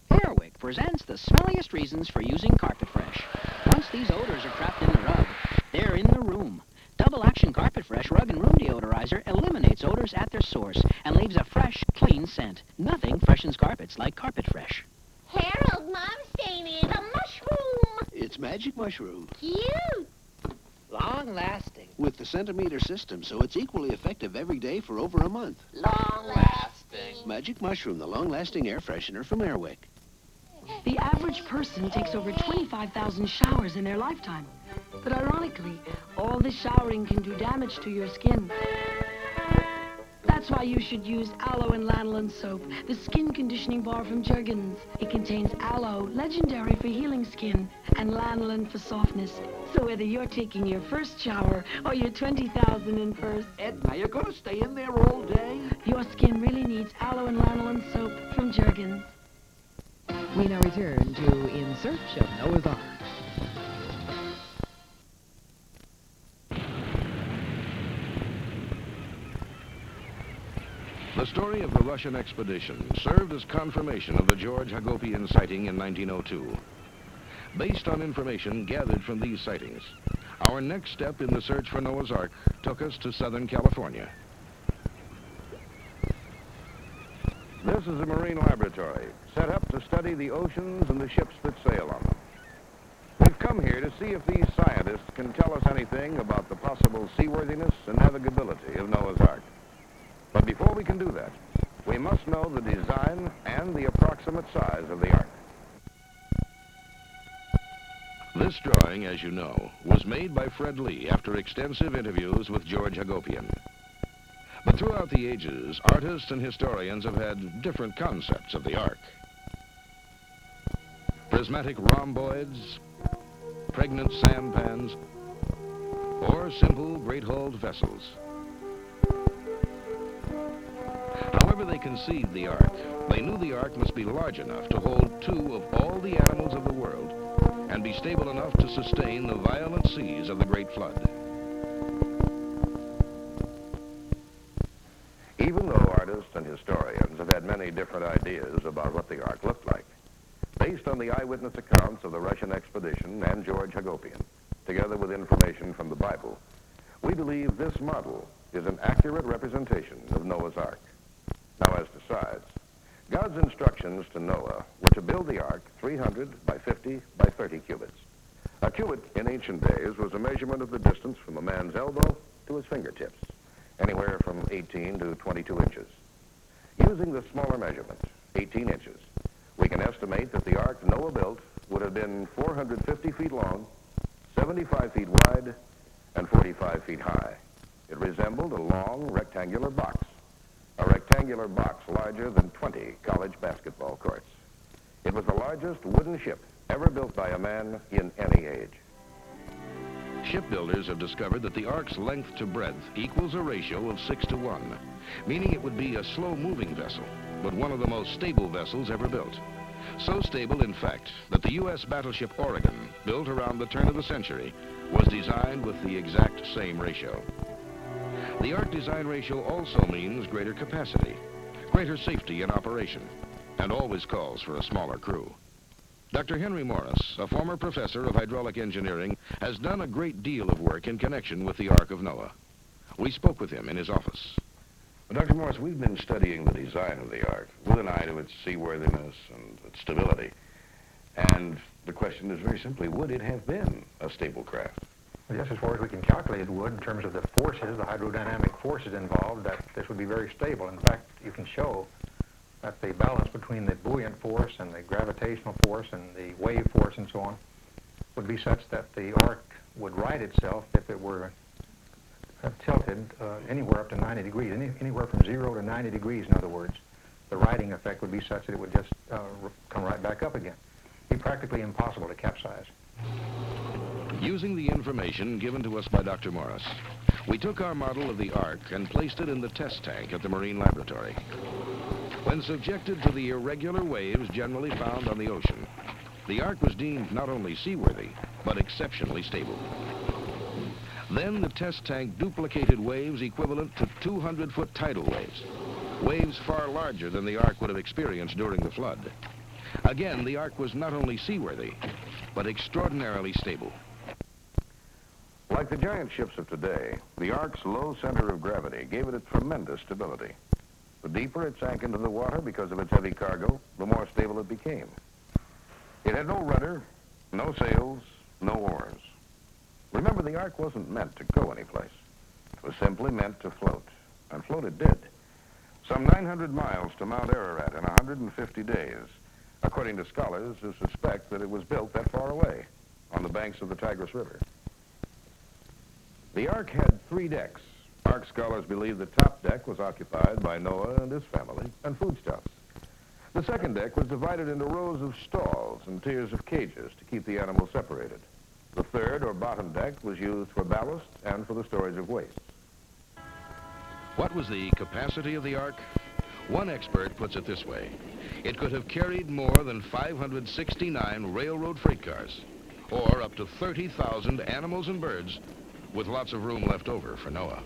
Airwick presents the smelliest reasons for using Carpet Fresh. Once these odors are trapped in the rug, they're in the room. Double Action Carpet Fresh Rug and Room Deodorizer eliminates odors at their source and leaves a fresh, clean scent. Nothing freshens carpets like Carpet Fresh. Harold, Mom's saying it's a mushroom. It's magic mushroom Cute. long-lasting with the centimeter system, so it's equally effective every day for over a month. Long-lasting. Magic mushroom, the long-lasting air freshener from Airwick. The average person takes over 25,000 showers in their lifetime. But ironically, all the showering can do damage to your skin. That's why you should use aloe and lanolin soap, the skin conditioning bar from Jergens. It contains aloe, legendary for healing skin, and lanolin for softness. So whether you're taking your first shower or your 20,000 in first, Edna, you're going to stay in there all day? your skin really needs aloe and lanolin soap from Jergens. We now return to In Search of Noah's Ark. The story of the Russian expedition served as confirmation of the George Hagopian sighting in 1902. Based on information gathered from these sightings, our next step in the search for Noah's Ark took us to Southern California. This is a marine laboratory set up to study the oceans and the ships that sail on them. We've come here to see if these scientists can tell us anything about the possible seaworthiness and navigability of Noah's Ark. But before we can do that, we must know the design and the approximate size of the Ark. This drawing, as you know, was made by Fred Lee after extensive interviews with George Hagopian. But throughout the ages, artists and historians have had different concepts of the Ark. Prismatic rhomboids, pregnant sampans, or simple great-hulled vessels. However they conceived the Ark, they knew the Ark must be large enough to hold 2 of all the animals of the world and be stable enough to sustain the violent seas of the Great Flood. Even though artists and historians have had many different ideas about what the Ark looked like, based on the eyewitness accounts of the Russian expedition and George Hagopian, together with information from the Bible, we believe this model is an accurate representation of Noah's Ark. Now, as to size, God's instructions to Noah were to build the Ark 300 by 50 by 30 cubits. A cubit in ancient days was a measurement of the distance from a man's elbow to his fingertips, anywhere from 18 to 22 inches. Using the smaller measurement, 18 inches, we can estimate that the Ark Noah built would have been 450 feet long, 75 feet wide, and 45 feet high. It resembled a long rectangular box, a rectangular box larger than 20 college basketball courts. It was the largest wooden ship ever built by a man in any age. Shipbuilders have discovered that the Ark's length to breadth equals a ratio of 6:1, meaning it would be a slow-moving vessel, but one of the most stable vessels ever built. So stable, in fact, that the U.S. battleship Oregon, built around the turn of the century, was designed with the exact same ratio. The Ark design ratio also means greater capacity, greater safety in operation, and always calls for a smaller crew. Dr. Henry Morris, a former professor of hydraulic engineering, has done a great deal of work in connection with the Ark of Noah. We spoke with him in his office. Well, Dr. Morris, we've been studying the design of the Ark with an eye to its seaworthiness and its stability. And the question is very simply, would it have been a stable craft? Yes, as far as we can calculate it would, in terms of the forces, the hydrodynamic forces involved, that this would be very stable. In fact, you can show that the balance between the buoyant force and the gravitational force and the wave force and so on would be such that the Ark would right itself if it were tilted anywhere up to 90 degrees, anywhere from 0 to 90 degrees, in other words. The righting effect would be such that it would just come right back up again. It'd be practically impossible to capsize. Using the information given to us by Dr. Morris, we took our model of the Ark and placed it in the test tank at the Marine Laboratory. When subjected to the irregular waves generally found on the ocean, the Ark was deemed not only seaworthy, but exceptionally stable. Then the test tank duplicated waves equivalent to 200-foot tidal waves, waves far larger than the Ark would have experienced during the flood. Again, the Ark was not only seaworthy, but extraordinarily stable. Like the giant ships of today, the Ark's low center of gravity gave it a tremendous stability. The deeper it sank into the water because of its heavy cargo, the more stable it became. It had no rudder, no sails, no oars. Remember, the Ark wasn't meant to go anyplace. It was simply meant to float, and float it did. Some 900 miles to Mount Ararat in 150 days, according to scholars who suspect that it was built that far away, on the banks of the Tigris River. The Ark had 3 decks. Ark scholars believe the top deck was occupied by Noah and his family and foodstuffs. The second deck was divided into rows of stalls and tiers of cages to keep the animals separated. The third, or bottom deck, was used for ballast and for the storage of waste. What was the capacity of the Ark? One expert puts it this way. It could have carried more than 569 railroad freight cars, or up to 30,000 animals and birds, with lots of room left over for Noah.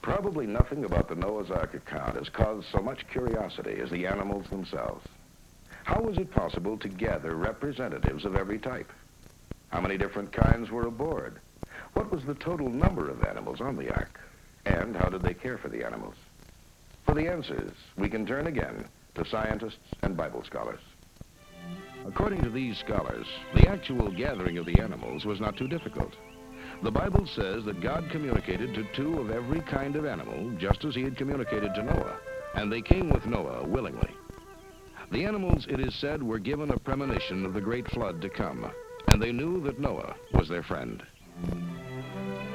Probably nothing about the Noah's Ark account has caused so much curiosity as the animals themselves. How was it possible to gather representatives of every type? How many different kinds were aboard? What was the total number of animals on the Ark? And how did they care for the animals? For the answers, we can turn again to scientists and Bible scholars. According to these scholars, the actual gathering of the animals was not too difficult. The Bible says that God communicated to 2 of every kind of animal, just as he had communicated to Noah, and they came with Noah willingly. The animals, it is said, were given a premonition of the great flood to come, and they knew that Noah was their friend.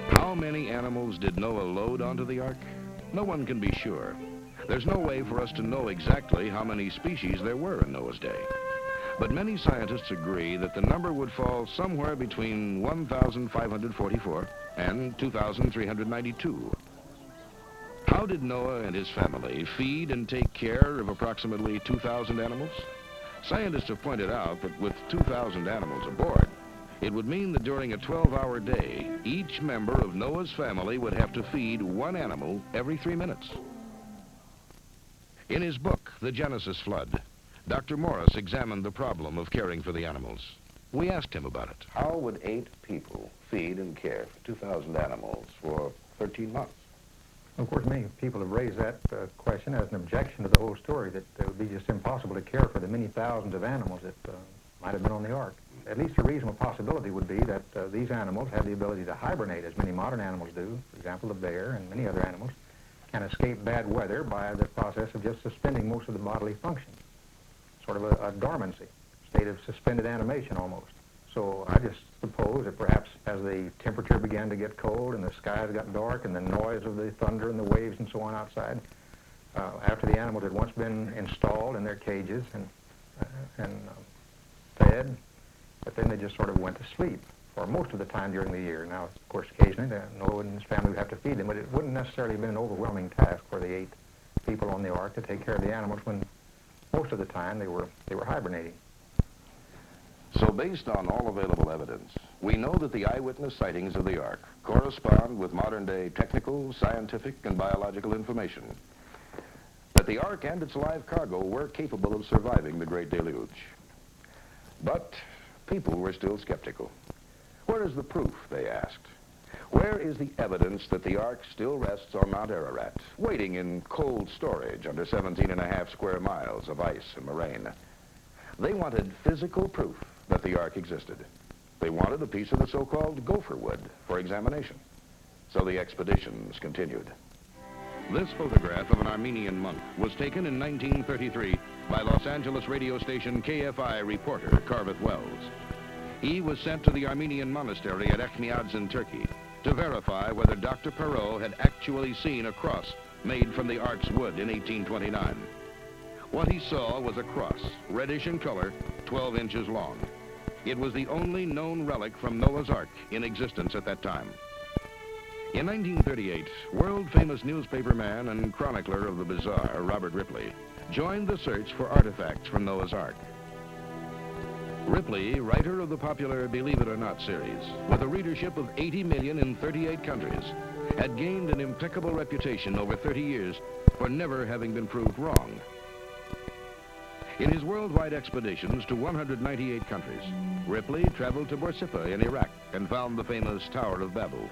How many animals did Noah load onto the ark? No one can be sure. There's no way for us to know exactly how many species there were in Noah's day. But many scientists agree that the number would fall somewhere between 1,544 and 2,392. How did Noah and his family feed and take care of approximately 2,000 animals? Scientists have pointed out that with 2,000 animals aboard, it would mean that during a 12-hour day, each member of Noah's family would have to feed 1 animal every 3 minutes. In his book, The Genesis Flood, Dr. Morris examined the problem of caring for the animals. We asked him about it. How would 8 people feed and care for 2,000 animals for 13 months? Of course, many people have raised that question as an objection to the whole story, that it would be just impossible to care for the many thousands of animals that might have been on the ark. At least a reasonable possibility would be that these animals had the ability to hibernate, as many modern animals do. For example, the bear and many other animals can escape bad weather by the process of just suspending most of the bodily functions. Sort of a dormancy, state of suspended animation almost. So I just suppose that perhaps as the temperature began to get cold and the skies got dark and the noise of the thunder and the waves and so on outside, after the animals had once been installed in their cages and fed, but then they just sort of went to sleep for most of the time during the year. Now, of course, occasionally Noah and his family would have to feed them, but it wouldn't necessarily have been an overwhelming task for the 8 people on the ark to take care of the animals when most of the time they were hibernating. So based on all available evidence, we know that the eyewitness sightings of the Ark correspond with modern-day technical, scientific, and biological information. That the Ark and its live cargo were capable of surviving the Great Deluge. But people were still skeptical. Where is the proof, they asked? Where is the evidence that the Ark still rests on Mount Ararat, waiting in cold storage under 17.5 square miles of ice and moraine? They wanted physical proof that the Ark existed. They wanted a piece of the so-called gopher wood for examination. So the expeditions continued. This photograph of an Armenian monk was taken in 1933 by Los Angeles radio station KFI reporter Carveth Wells. He was sent to the Armenian monastery at Ekmiadz in Turkey to verify whether Dr. Perot had actually seen a cross made from the Ark's wood in 1829. What he saw was a cross, reddish in color, 12 inches long. It was the only known relic from Noah's Ark in existence at that time. In 1938, world-famous newspaperman and chronicler of the bizarre, Robert Ripley, joined the search for artifacts from Noah's Ark. Ripley, writer of the popular Believe It or Not series, with a readership of 80 million in 38 countries, had gained an impeccable reputation over 30 years for never having been proved wrong. In his worldwide expeditions to 198 countries, Ripley traveled to Borsippa in Iraq and found the famous Tower of Babel.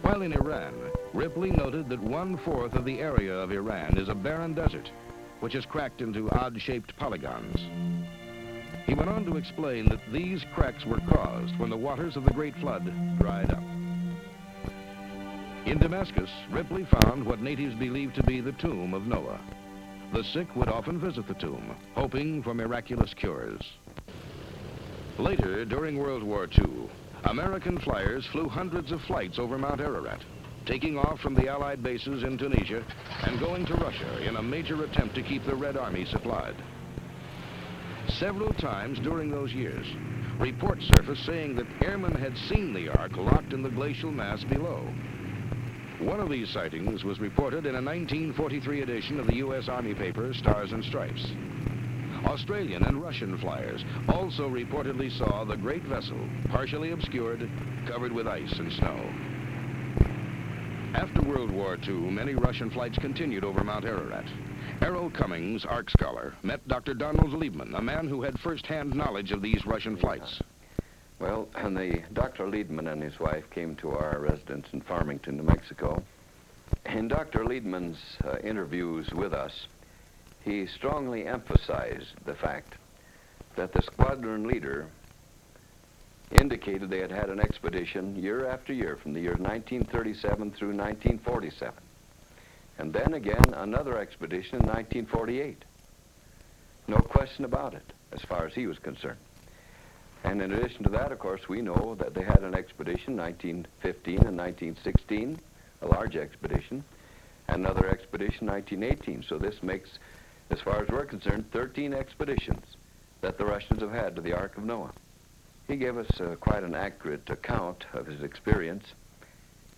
While in Iran, Ripley noted that 1/4 of the area of Iran is a barren desert, which is cracked into odd-shaped polygons. He went on to explain that these cracks were caused when the waters of the Great Flood dried up. In Damascus, Ripley found what natives believed to be the tomb of Noah. The sick would often visit the tomb, hoping for miraculous cures. Later, during World War II, American flyers flew hundreds of flights over Mount Ararat, taking off from the Allied bases in Tunisia and going to Russia in a major attempt to keep the Red Army supplied. Several times during those years, reports surfaced saying that airmen had seen the Ark locked in the glacial mass below. One of these sightings was reported in a 1943 edition of the U.S. Army paper Stars and Stripes. Australian and Russian flyers also reportedly saw the great vessel, partially obscured, covered with ice and snow. After World War II, many Russian flights continued over Mount Ararat. Errol Cummings, Ark scholar, met Dr. Donald Liebman, a man who had first-hand knowledge of these Russian flights. Well, Dr. Liebman and his wife came to our residence in Farmington, New Mexico. In Dr. Liebman's interviews with us, he strongly emphasized the fact that the squadron leader indicated they had had an expedition year after year from the year 1937 through 1947. And then again, another expedition in 1948. No question about it, as far as he was concerned. And in addition to that, of course, we know that they had an expedition in 1915 and 1916, a large expedition, and another expedition in 1918. So this makes, as far as we're concerned, 13 expeditions that the Russians have had to the Ark of Noah. He gave us quite an accurate account of his experience.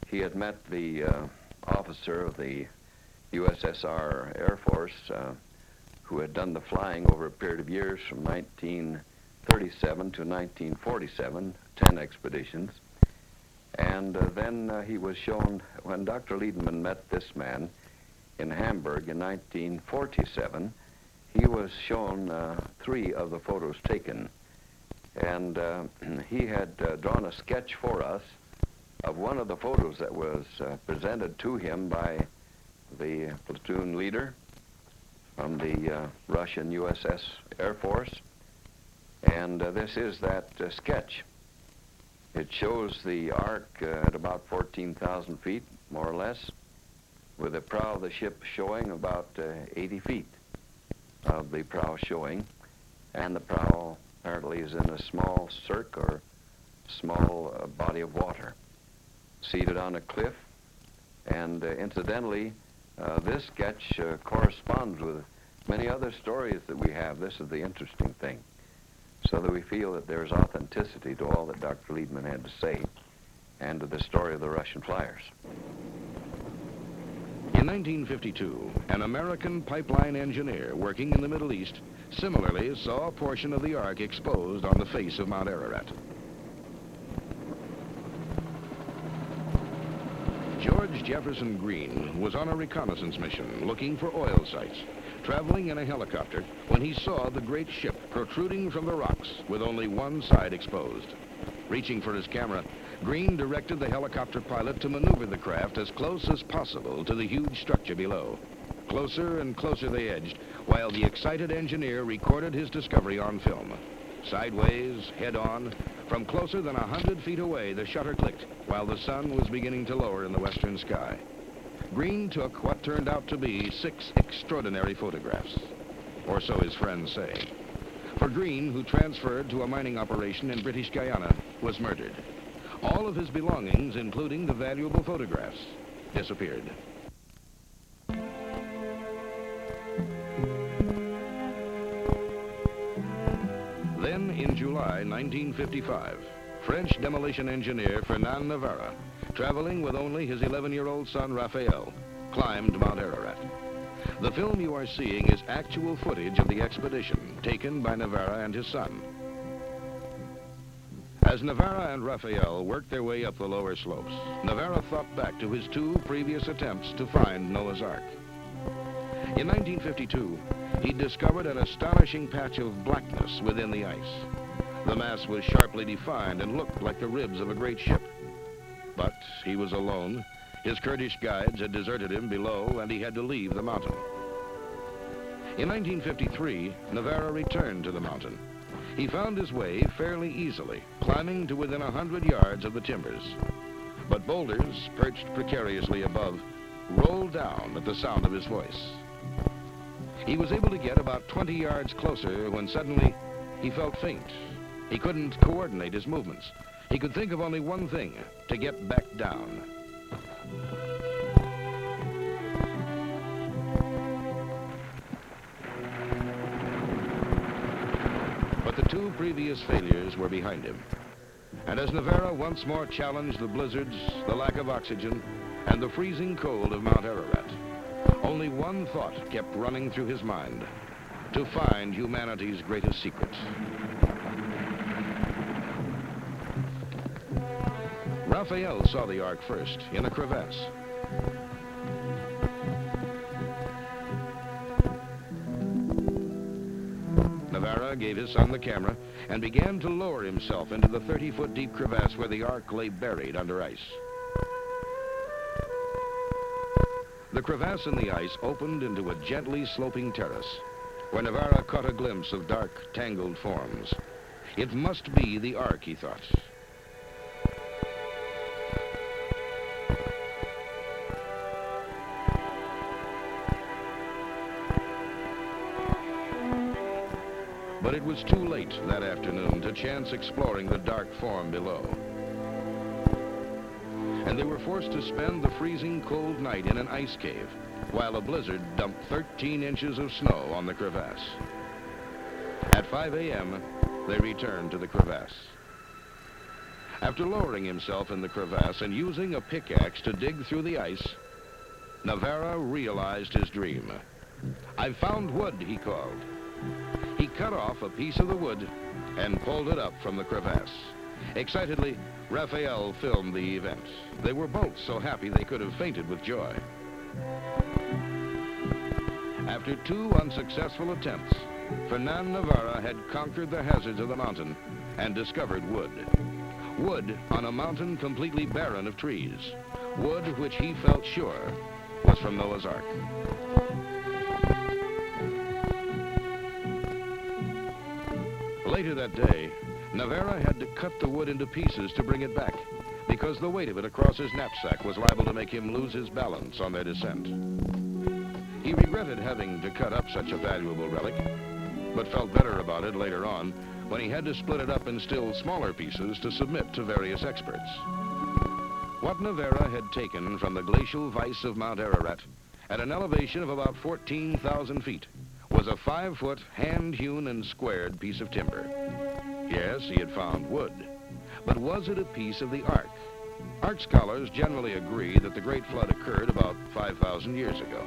He had met the officer of the USSR Air Force who had done the flying over a period of years from 1937 to 1947, 10 expeditions. And then he was shown, when Dr. Liebman met this man in Hamburg in 1947, he was shown 3 of the photos taken. And he had drawn a sketch for us of one of the photos that was presented to him by the platoon leader from the Russian USS Air Force. And this is that sketch. It shows the Ark at about 14,000 feet, more or less, with the prow of the ship showing about 80 feet of the prow showing, and the prow apparently is in a small cirque or small body of water, seated on a cliff. And incidentally, this sketch corresponds with many other stories that we have. This is the interesting thing, so that we feel that there's authenticity to all that Dr. Liebman had to say and to the story of the Russian flyers. In 1952, an American pipeline engineer working in the Middle East similarly saw a portion of the Ark exposed on the face of Mount Ararat. George Jefferson Green was on a reconnaissance mission looking for oil sites, traveling in a helicopter when he saw the great ship protruding from the rocks with only one side exposed. Reaching for his camera, Green directed the helicopter pilot to maneuver the craft as close as possible to the huge structure below. Closer and closer they edged, while the excited engineer recorded his discovery on film. Sideways, head-on, from closer than 100 feet away, the shutter clicked while the sun was beginning to lower in the western sky. Green took what turned out to be 6 extraordinary photographs, or so his friends say. For Green, who transferred to a mining operation in British Guyana, was murdered. All of his belongings, including the valuable photographs, disappeared. Then, in July 1955, French demolition engineer Fernand Navarra, traveling with only his 11-year-old son Raphael, climbed Mount Ararat. The film you are seeing is actual footage of the expedition taken by Navarra and his son. As Navarra and Raphael worked their way up the lower slopes, Navarra thought back to his 2 previous attempts to find Noah's Ark. In 1952, he discovered an astonishing patch of blackness within the ice. The mass was sharply defined and looked like the ribs of a great ship. But he was alone. His Kurdish guides had deserted him below, and he had to leave the mountain. In 1953, Navarra returned to the mountain. He found his way fairly easily, climbing to within 100 yards of the timbers. But boulders, perched precariously above, rolled down at the sound of his voice. He was able to get about 20 yards closer when suddenly he felt faint. He couldn't coordinate his movements. He could think of only one thing: to get back down. But the 2 previous failures were behind him. And as Navarra once more challenged the blizzards, the lack of oxygen, and the freezing cold of Mount Ararat, only one thought kept running through his mind: to find humanity's greatest secrets. Raphael saw the Ark first, in a crevasse. Navarra gave his son the camera and began to lower himself into the 30-foot deep crevasse where the Ark lay buried under ice. The crevasse in the ice opened into a gently sloping terrace, where Navarra caught a glimpse of dark, tangled forms. It must be the Ark, he thought. But it was too late that afternoon to chance exploring the dark form below. And they were forced to spend the freezing cold night in an ice cave, while a blizzard dumped 13 inches of snow on the crevasse. At 5 a.m., they returned to the crevasse. After lowering himself in the crevasse and using a pickaxe to dig through the ice, Navarra realized his dream. "I've found wood," he called. He cut off a piece of the wood and pulled it up from the crevasse. Excitedly, Raphael filmed the event. They were both so happy they could have fainted with joy. After 2 unsuccessful attempts, Fernand Navarra had conquered the hazards of the mountain and discovered wood. Wood on a mountain completely barren of trees. Wood which he felt sure was from Noah's Ark. Later that day, Navarra had to cut the wood into pieces to bring it back, because the weight of it across his knapsack was liable to make him lose his balance on their descent. He regretted having to cut up such a valuable relic, but felt better about it later on when he had to split it up in still smaller pieces to submit to various experts. What Navarra had taken from the glacial vise of Mount Ararat at an elevation of about 14,000 feet was a 5-foot, hand-hewn and squared piece of timber. Yes, he had found wood, but was it a piece of the Ark? Ark scholars generally agree that the Great Flood occurred about 5,000 years ago.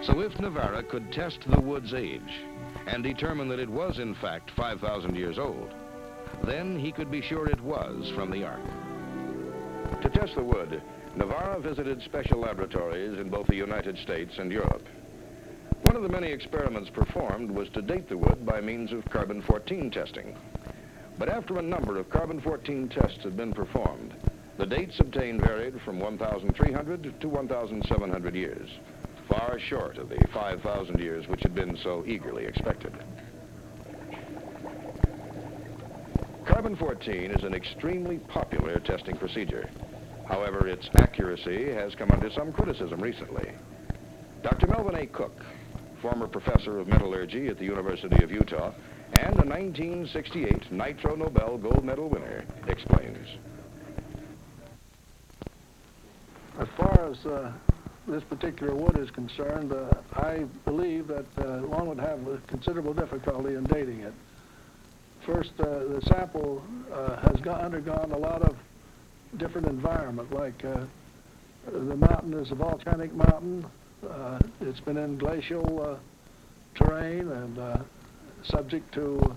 So if Navarra could test the wood's age and determine that it was in fact 5,000 years old, then he could be sure it was from the Ark. To test the wood, Navarra visited special laboratories in both the United States and Europe. One of the many experiments performed was to date the wood by means of carbon-14 testing. But after a number of carbon-14 tests had been performed, the dates obtained varied from 1,300 to 1,700 years, far short of the 5,000 years which had been so eagerly expected. Carbon-14 is an extremely popular testing procedure. However, its accuracy has come under some criticism recently. Dr. Melvin A. Cook, former professor of metallurgy at the University of Utah and a 1968 Nitro Nobel Gold Medal winner, explains. As far as this particular wood is concerned, I believe that one would have a considerable difficulty in dating it. First, the sample has undergone a lot of different environment, like the mountain is a volcanic mountain. It's been in glacial terrain and subject to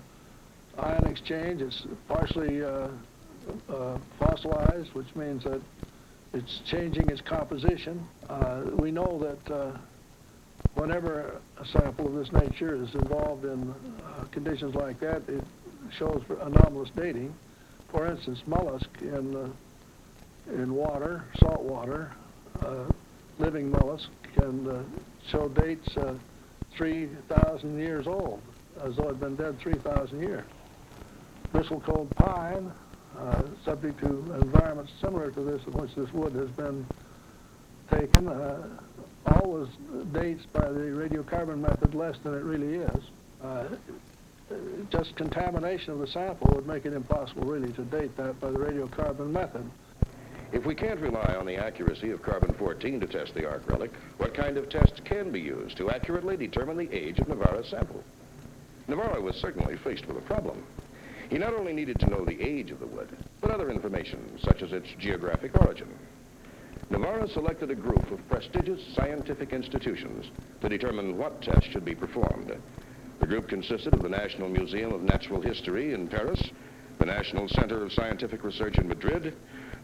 ion exchange. It's partially fossilized, which means that it's changing its composition. We know that whenever a sample of this nature is involved in conditions like that, it shows anomalous dating. For instance, mollusk in water, salt water, living mollusk can show dates 3,000 years old, as though it had been dead 3,000 years. Bristlecone pine, subject to environments similar to this in which this wood has been taken, always dates by the radiocarbon method less than it really is. Just contamination of the sample would make it impossible really to date that by the radiocarbon method. If we can't rely on the accuracy of carbon-14 to test the Ark relic, what kind of tests can be used to accurately determine the age of Navarra's sample? Navarra was certainly faced with a problem. He not only needed to know the age of the wood, but other information, such as its geographic origin. Navarra selected a group of prestigious scientific institutions to determine what tests should be performed. The group consisted of the National Museum of Natural History in Paris, the National Center of Scientific Research in Madrid,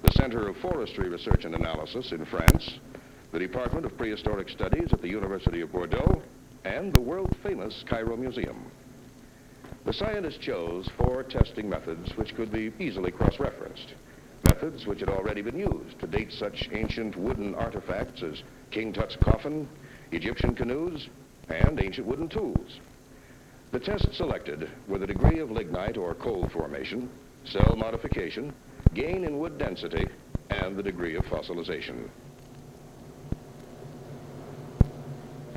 the Center of Forestry Research and Analysis in France, the Department of Prehistoric Studies at the University of Bordeaux, and the world-famous Cairo Museum. The scientists chose 4 testing methods which could be easily cross-referenced, methods which had already been used to date such ancient wooden artifacts as King Tut's coffin, Egyptian canoes, and ancient wooden tools. The tests selected were the degree of lignite or coal formation, cell modification, gain in wood density, and the degree of fossilization.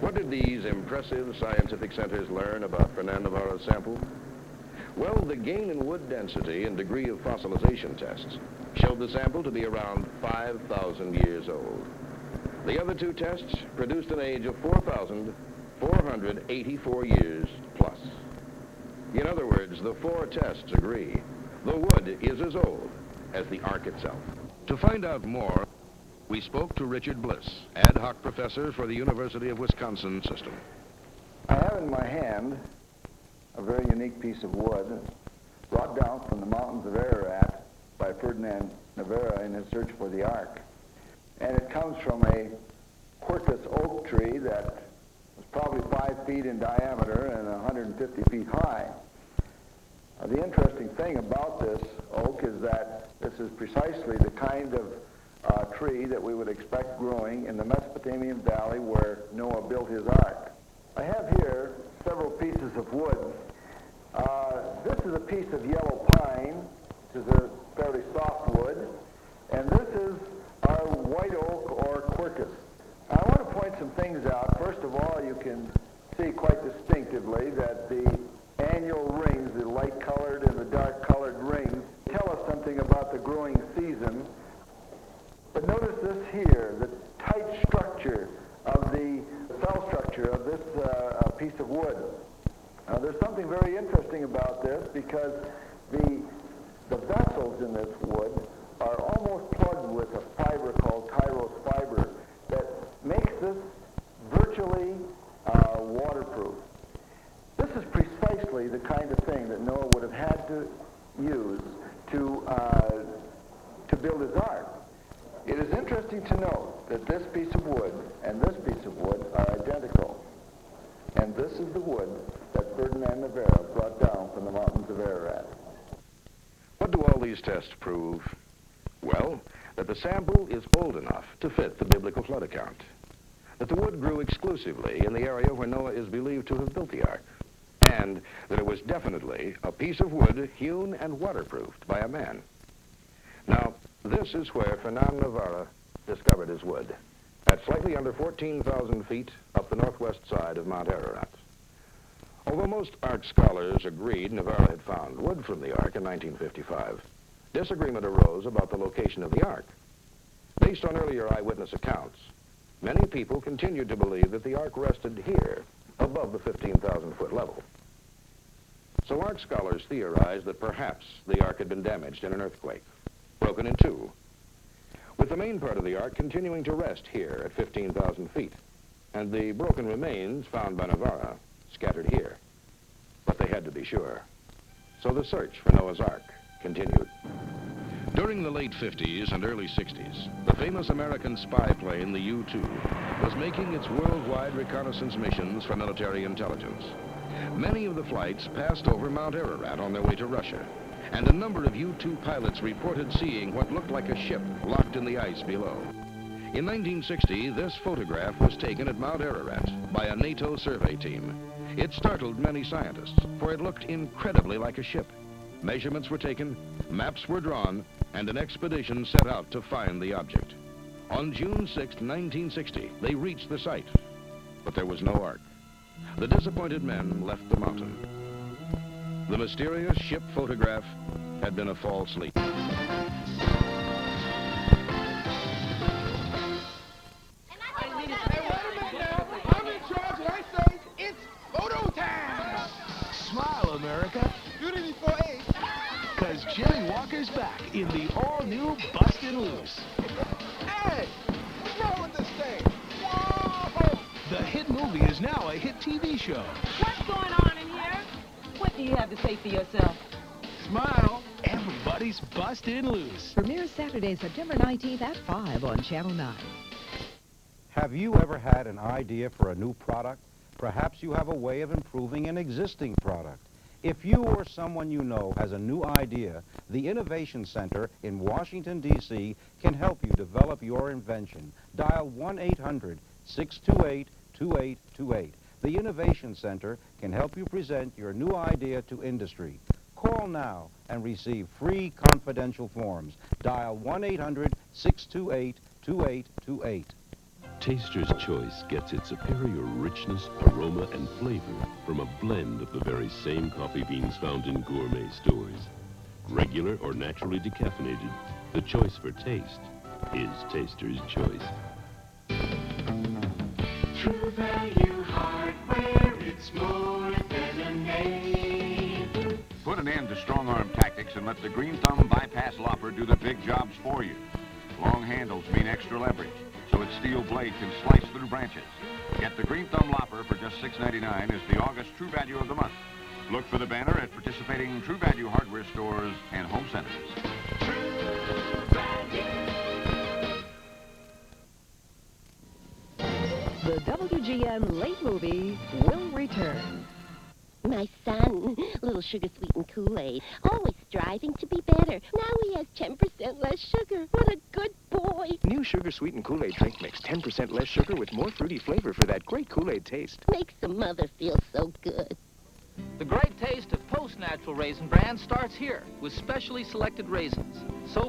What did these impressive scientific centers learn about Fernan Navarro's sample? Well, the gain in wood density and degree of fossilization tests showed the sample to be around 5,000 years old. The other 2 tests produced an age of 4,484 years plus. In other words, the 4 tests agree. The wood is as old as the Ark itself. To find out more, we spoke to Richard Bliss, ad hoc professor for the University of Wisconsin system. I have in my hand a very unique piece of wood brought down from the mountains of Ararat by Ferdinand Navarro in his search for the Ark. And it comes from a Quercus oak tree that was probably 5 feet in diameter and 150 feet high. The interesting thing about this oak is that this is precisely the kind of tree that we would expect growing in the Mesopotamian valley where Noah built his ark. I have here several pieces of wood. This is a piece of yellow pine, which is a fairly soft wood, and this is our white oak or Quercus. I want to point some things out. First of all, you can see quite distinctively that the annual rings, the light-colored and the dark-colored rings, tell us something about the growing season. But notice this here, the tight structure of the cell structure of this piece of wood. There's something very interesting about this because the vessels in this wood are almost plugged with a fiber called Kairos fiber that makes this virtually waterproof. This is precisely the kind of thing that Noah would have had to use to build his ark. It is interesting to note that this piece of wood and this piece of wood are identical. And this is the wood that Ferdinand Navarro brought down from the mountains of Ararat. What do all these tests prove? Well, that the sample is old enough to fit the biblical flood account. That the wood grew exclusively in the area where Noah is believed to have built the ark. And that it was definitely a piece of wood hewn and waterproofed by a man. Now, this is where Fernan Navarro discovered his wood, at slightly under 14,000 feet up the northwest side of Mount Ararat. Although most Ark scholars agreed Navarro had found wood from the Ark in 1955, disagreement arose about the location of the Ark. Based on earlier eyewitness accounts, many people continued to believe that the Ark rested here, above the 15,000-foot level. So Ark scholars theorized that perhaps the Ark had been damaged in an earthquake, broken in 2, with the main part of the Ark continuing to rest here at 15,000 feet, and the broken remains found by Navarro scattered here. But they had to be sure. So the search for Noah's Ark continued. During the late 50s and early 60s, the famous American spy plane, the U-2, was making its worldwide reconnaissance missions for military intelligence. Many of the flights passed over Mount Ararat on their way to Russia, and a number of U-2 pilots reported seeing what looked like a ship locked in the ice below. In 1960, this photograph was taken at Mount Ararat by a NATO survey team. It startled many scientists, for it looked incredibly like a ship. Measurements were taken, maps were drawn, and an expedition set out to find the object. On June 6, 1960, they reached the site, but there was no Ark. The disappointed men left the mountain. The mysterious ship photograph had been a false lead. Smile, America. Do it before 8. Because Jimmy Walker's back in the all-new Bustin' Loose. Hey! What's wrong with this thing? Whoa! The hit movie is now a hit TV show. What's going on in here? What do you have to say for yourself? Smile. Everybody's Bustin' Loose. Premieres Saturday, September 19th at 5 on Channel 9. Have you ever had an idea for a new product? Perhaps you have a way of improving an existing product. If you or someone you know has a new idea, the Innovation Center in Washington, D.C. can help you develop your invention. Dial 1-800-628-2828. The Innovation Center can help you present your new idea to industry. Call now and receive free confidential forms. Dial 1-800-628-2828. Taster's Choice gets its superior richness, aroma, and flavor from a blend of the very same coffee beans found in gourmet stores. Regular or naturally decaffeinated, the choice for taste is Taster's Choice. True Value Hardware, it's more than a name. Put an end to strong-arm tactics and let the Green Thumb Bypass Lopper do the big jobs for you. Long handles mean extra leverage, so its steel blade can slice through branches. Get the Green Thumb Lopper for just $6.99 as the August True Value of the month. Look for the banner at participating True Value hardware stores and home centers. The WGN Late Movie will return. My son, little sugar-sweetened Kool-Aid, always striving to be better. Now he has 10% less sugar. What a good boy. New sugar-sweetened Kool-Aid drink mix, 10% less sugar with more fruity flavor for that great Kool-Aid taste. Makes the mother feel so good. The great taste of Post Natural Raisin Bran starts here with specially selected raisins. So